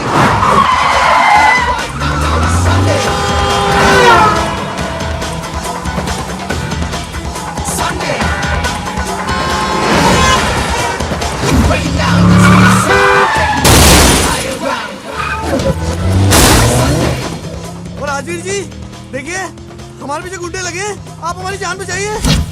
और राजवीर जी देखिए, हमारे पीछे गुंडे लगे हैं, आप हमारी जान बचाइए।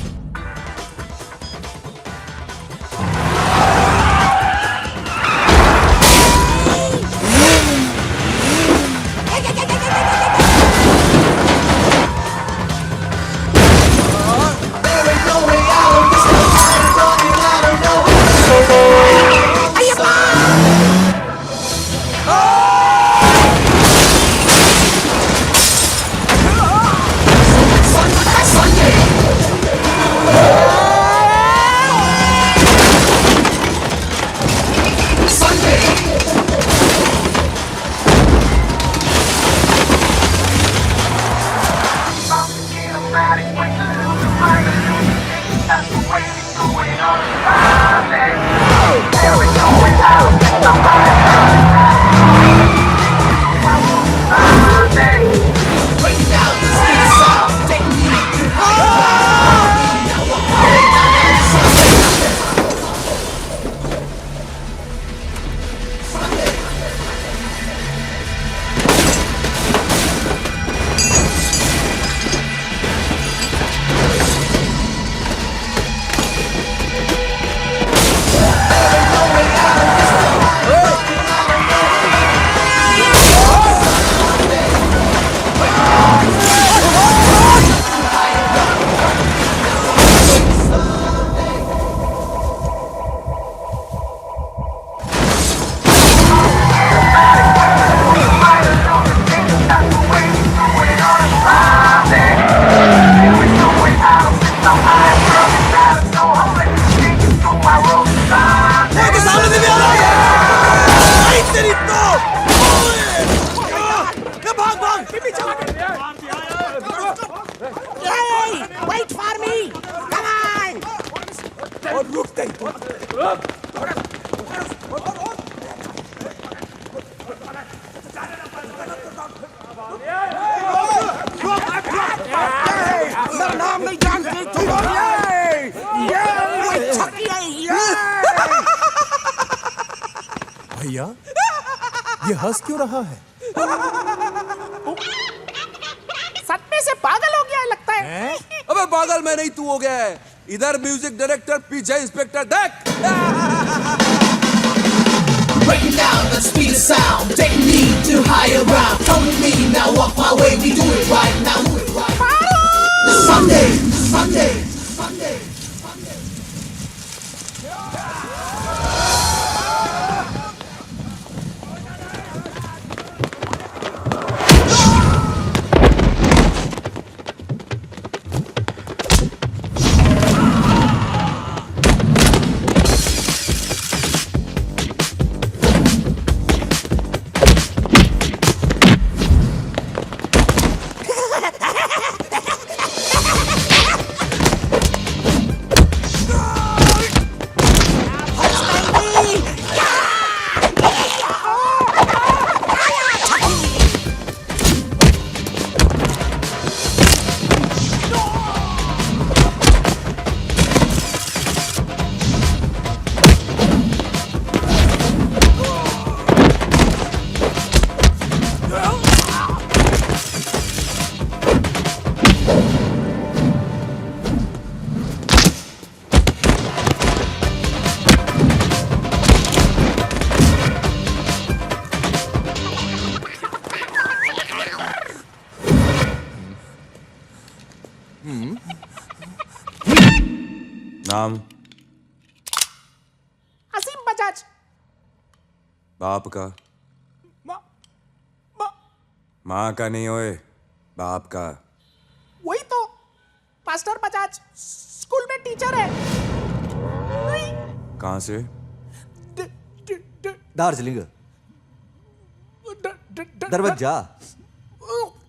Wait for me! Come on! और रुक गई तू। मेरा नाम नहीं जानते तुम? ये छक्की है ये! भैया ये हंस क्यों रहा है? सपने से पागल हो गया है लगता है। अबे पागल मैं नहीं, तू हो गया है। इधर म्यूजिक डायरेक्टर, पीछे इंस्पेक्टर, देख। Breaking down the speed of sound, taking me to higher ground. Come with me now, walk my way. We do it right now. Sunday, Sunday, Sunday. नाम? असीम बजाज। बाप का? माँ का नहीं होए, बाप का। वही तो, मास्टर बजाज स्कूल में टीचर है। कहाँ से? दार्जिलिंग। दरवाजा।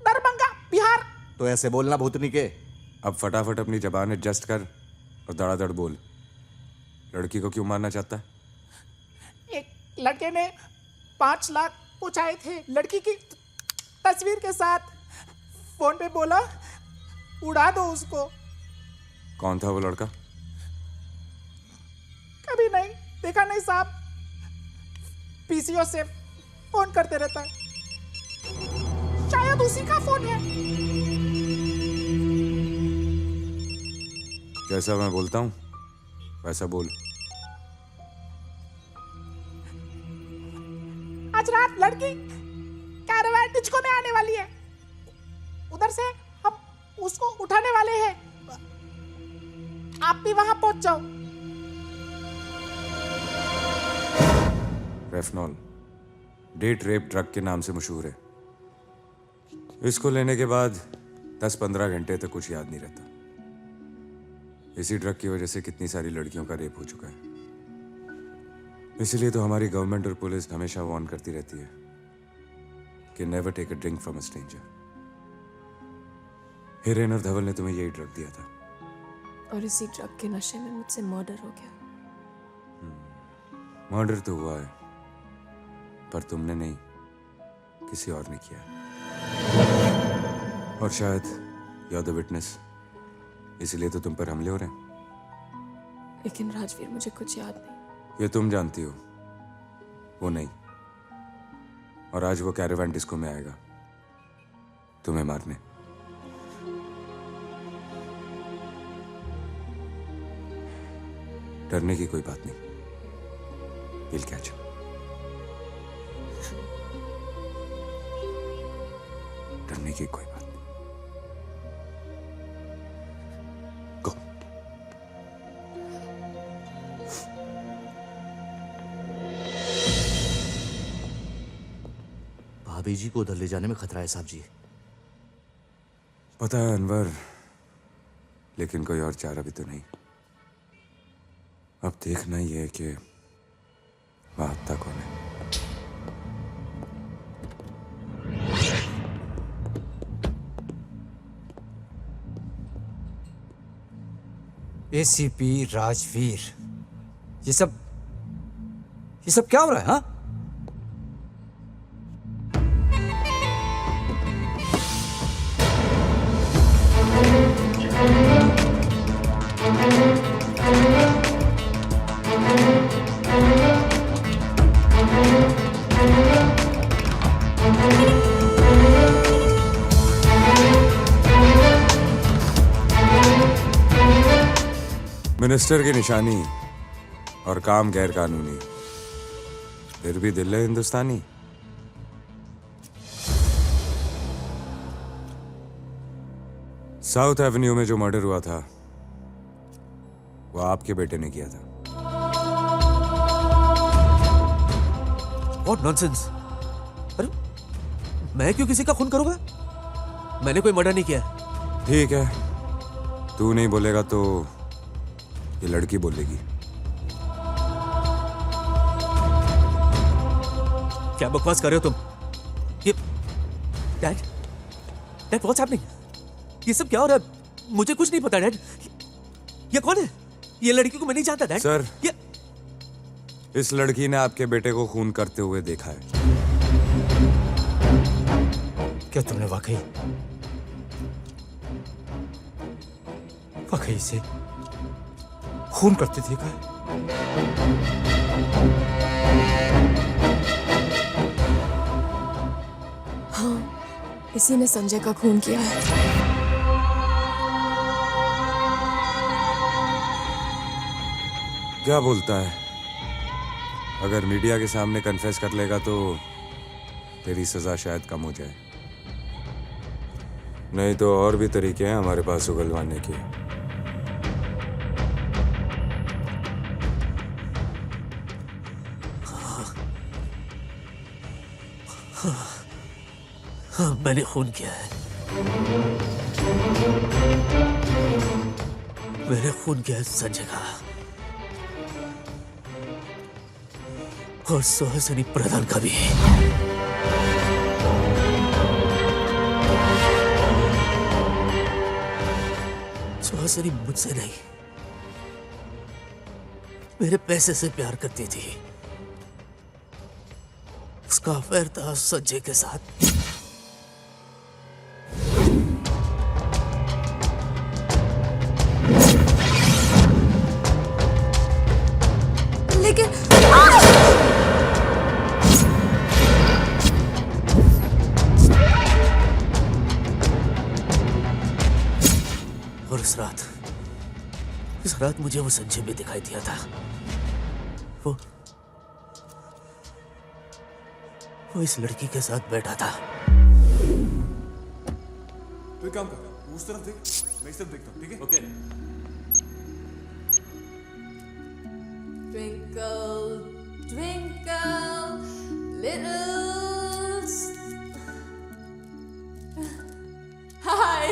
दरभंगा, बिहार। तो ऐसे बोलना भूतनी के। अब फटाफट अपनी जबान एडजस्ट कर और धड़ाधड़ बोल। लड़की को क्यों मारना चाहता है? एक लड़के ने 5 लाख पूछाए थे लड़की की तस्वीर के साथ। फोन पे बोला उड़ा दो उसको। कौन था वो लड़का? कभी नहीं देखा नहीं साहब, पीसीओ से फोन करते रहता है, शायद उसी का फोन है। जैसा मैं बोलता हूँ वैसा बोल। आज रात लड़की कैरावान डिस्को में आने वाली है, उधर से हम उसको उठाने वाले हैं, आप भी वहां पहुंच जाओ। रेफनॉल डेट रेप ड्रग के नाम से मशहूर है। इसको लेने के बाद 10-15 घंटे तक कुछ याद नहीं रहता। इसी ड्रग की वजह से कितनी सारी लड़कियों का रेप हो चुका है। इसलिए तो हमारी गवर्नमेंट और पुलिस हमेशा वार्न करती रहती है कि never take a drink from a stranger. Hiren और धवल ने तुम्हें यही ड्रग दिया था और इसी ड्रग के नशे में मुझसे मर्डर हो गया। मर्डर तो हुआ है, पर तुमने नहीं, किसी और ने किया। और शायद यू आर द विटनेस, इसलिए तो तुम पर हमले हो रहे हैं। लेकिन राजवीर मुझे कुछ याद नहीं। ये तुम जानती हो, वो नहीं। और आज वो कैरावान डिस्को में आएगा तुम्हें मारने। डरने की कोई बात नहीं, विल कैच हिम। डरने की कोई बात नहीं। भाभी जी को उधर ले जाने में खतरा है साहब जी। पता है अनवर, लेकिन कोई और चारा भी तो नहीं। अब देखना ही है कि वाहता कौन है। एसीपी राजवीर, ये सब क्या हो रहा है? हाँ, मिनिस्टर की निशानी और काम गैर कानूनी, फिर भी दिल है हिंदुस्तानी। साउथ एवेन्यू में जो मर्डर हुआ था वो आपके बेटे ने किया था। What nonsense? अरे मैं क्यों किसी का खून करूंगा? मैंने कोई मर्डर नहीं किया। ठीक है, तू नहीं बोलेगा तो ये लड़की बोलेगी। क्या बकवास कर रहे हो तुम? ये डैड व्हाट्स हैपनिंग? ये सब क्या हो रहा है? मुझे कुछ नहीं पता डैड। ये कौन है? ये लड़की को मैं नहीं जानता डैड। सर, इस लड़की ने आपके बेटे को खून करते हुए देखा है। क्या तुमने वाकई इसे खून करते देखा है? हाँ, इसी ने संजय का खून किया है। क्या बोलता है? अगर मीडिया के सामने कन्फेस कर लेगा तो तेरी सजा शायद कम हो जाए। नहीं तो और भी तरीके हैं हमारे पास उगलवाने के। हाँ, मैंने खून किया है। मैंने खून किया है संजय का और सुहासिनी प्रधान का भी। सुहासिनी मुझसे नहीं, मेरे पैसे से प्यार करती थी। उसका अफेयर था संजय के साथ। लेकिन और इस रात मुझे वो संजय में दिखाई दिया था। वो इस लड़की के साथ बैठा था। तू एक काम कर, उस तरफ देख, मैं इस तरफ देखता हूँ, ठीक है? Okay. Twinkle, twinkle, little Hi.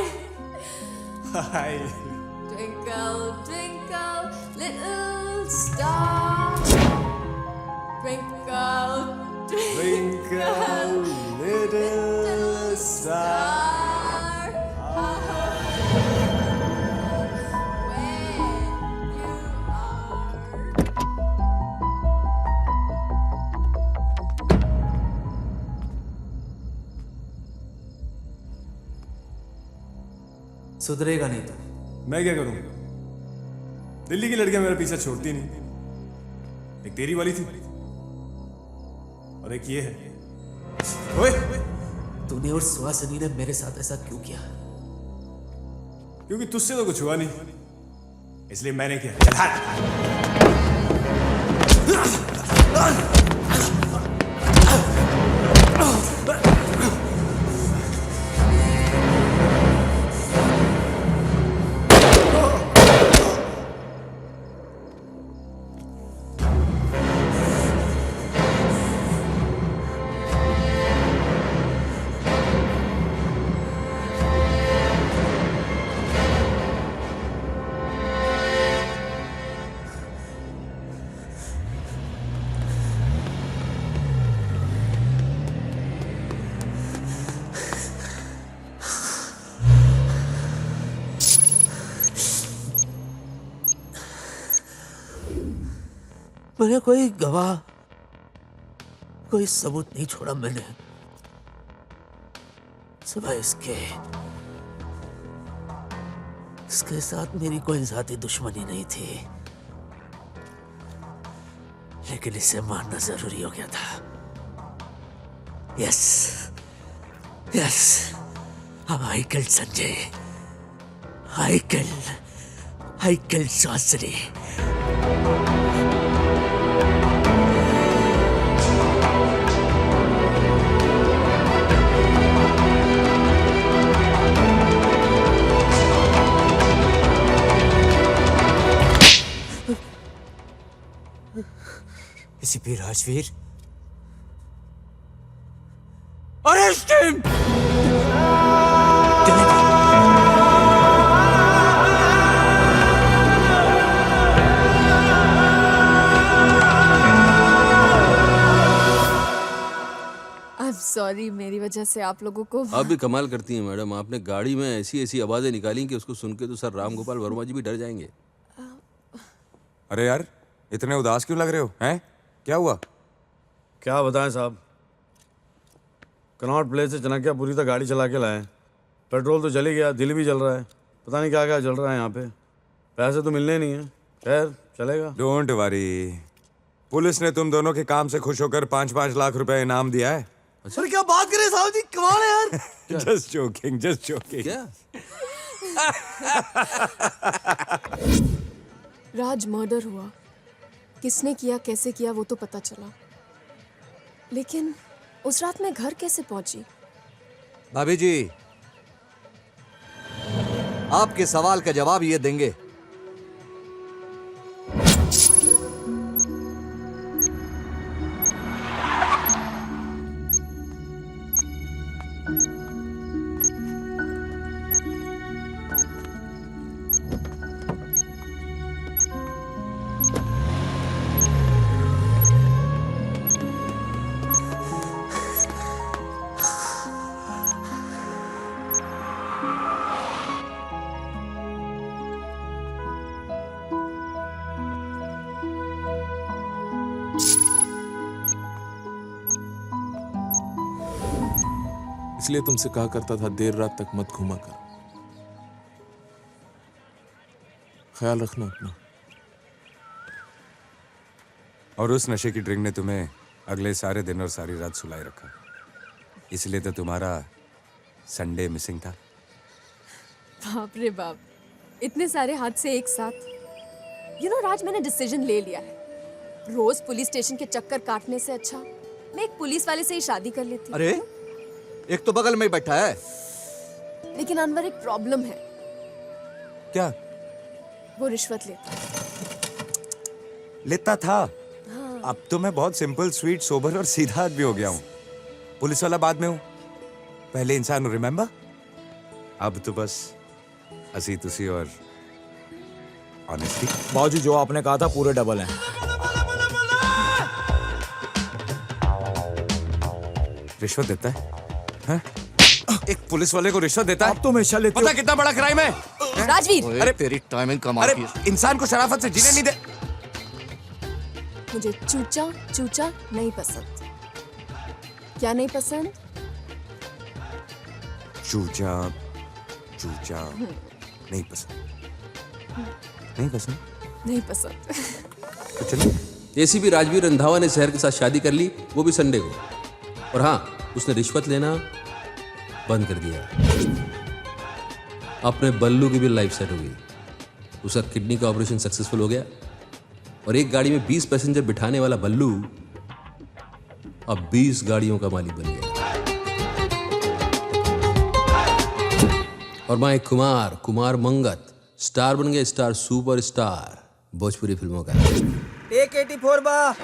Hi. Twinkle, twinkle, little star. Twinkle, Twinkle, little star. सुधरेगा नहीं तो मैं क्या करूं? दिल्ली की लड़कियां मेरा पीछा छोड़ती नहीं। एक तेरी वाली थी और एक ये है। ओए! तूने और सुहासिनी ने मेरे साथ ऐसा क्यों किया? क्योंकि तुझसे तो कुछ हुआ नहीं, इसलिए मैंने किया। चल हट। मैंने कोई गवाह, कोई सबूत नहीं छोड़ा मैंने, सिवाय इसके साथ मेरी कोई जाती दुश्मनी नहीं थी, लेकिन इसे मारना जरूरी हो गया था। यस, अब I killed Sanjay, I killed Suhasini. ACP Rajveer, arrest him! I'm sorry, मेरी वजह से आप लोगों को। आप भी कमाल करती हैं मैडम। आपने गाड़ी में ऐसी ऐसी आवाजें निकाली कि उसको सुन के तो सर राम गोपाल वर्मा जी भी डर जाएंगे। अरे यार, इतने उदास क्यों लग रहे हो? हैं? क्या हुआ? क्या बताएं साहब, कनॉट प्लेस से चनकियापुरी तक गाड़ी चला के लाए। पेट्रोल तो चल ही गया, दिल भी जल रहा है, पता नहीं क्या क्या चल रहा है यहाँ पे। पैसे तो मिलने नहीं है, खैर चलेगा। डोंट वरी, पुलिस ने तुम दोनों के काम से खुश होकर 5-5 लाख रुपए इनाम दिया है। सर क्या बात करें साहब जी, कमाल है यार। Just joking, just joking. क्या? राज मर्डर हुआ, किसने किया, कैसे किया, वो तो पता चला, लेकिन उस रात मैं घर कैसे पहुंची? भाभी जी, आपके सवाल का जवाब ये देंगे। इसलिए तुमसे कहा करता था देर रात तक मत घूमा कर। ख्याल रखना अपना। और उस नशे की ड्रिंक ने तुम्हें अगले सारे दिन और सारी रात सुलाए रखा, इसलिए तो तुम्हारा संडे मिसिंग था। बाप रे बाप, इतने सारे हादसे एक साथ। राज, मैंने डिसीजन ले लिया है। रोज पुलिस स्टेशन के चक्कर काटने से अच्छा मैं एक पुलिस वाले से ही शादी कर लेती। अरे, एक तो बगल में ही बैठा है। लेकिन अनवर, एक प्रॉब्लम है। क्या? वो रिश्वत लेता था। अब तो मैं बहुत सिंपल, स्वीट, सोबर और सीधा आदमी हो गया हूँ। पुलिस वाला बाद में हूँ, पहले इंसान हूँ, रिमेम्बर? अब तो बस हंसी तुसी और ऑनेस्टी। बाबूजी, जो आपने कहा था पूरे डबल हैं। रिश्वत देता है? हाँ? एक पुलिस वाले को रिश्वत देता है? आप तो हमेशा लेते पता कितना बड़ा क्राइम है? राजवीर! अरे तेरी टाइमिंग कमाल की है। इंसान को शराफत से जीने नहीं दे। मुझे चूचा चूचा नहीं पसंद। क्या नहीं पसंद? चूचा चूचा नहीं पसंद। नहीं पसंद? नहीं पसंद। तो चलिए। एसीपी राजवीर रंधावा ने शहर के साथ शादी कर ली, वो भी संडे को। और हाँ, उसने रिश्वत लेना बंद कर दिया। अपने बल्लू की भी लाइफ सेट हो गई। उसका किडनी का ऑपरेशन सक्सेसफुल हो गया और एक गाड़ी में 20 पैसेंजर बिठाने वाला बल्लू अब 20 गाड़ियों का मालिक बन गया। और मां एक कुमार मंगत स्टार बन गए, स्टार सुपर स्टार भोजपुरी फिल्मों का। टेक 84 बा।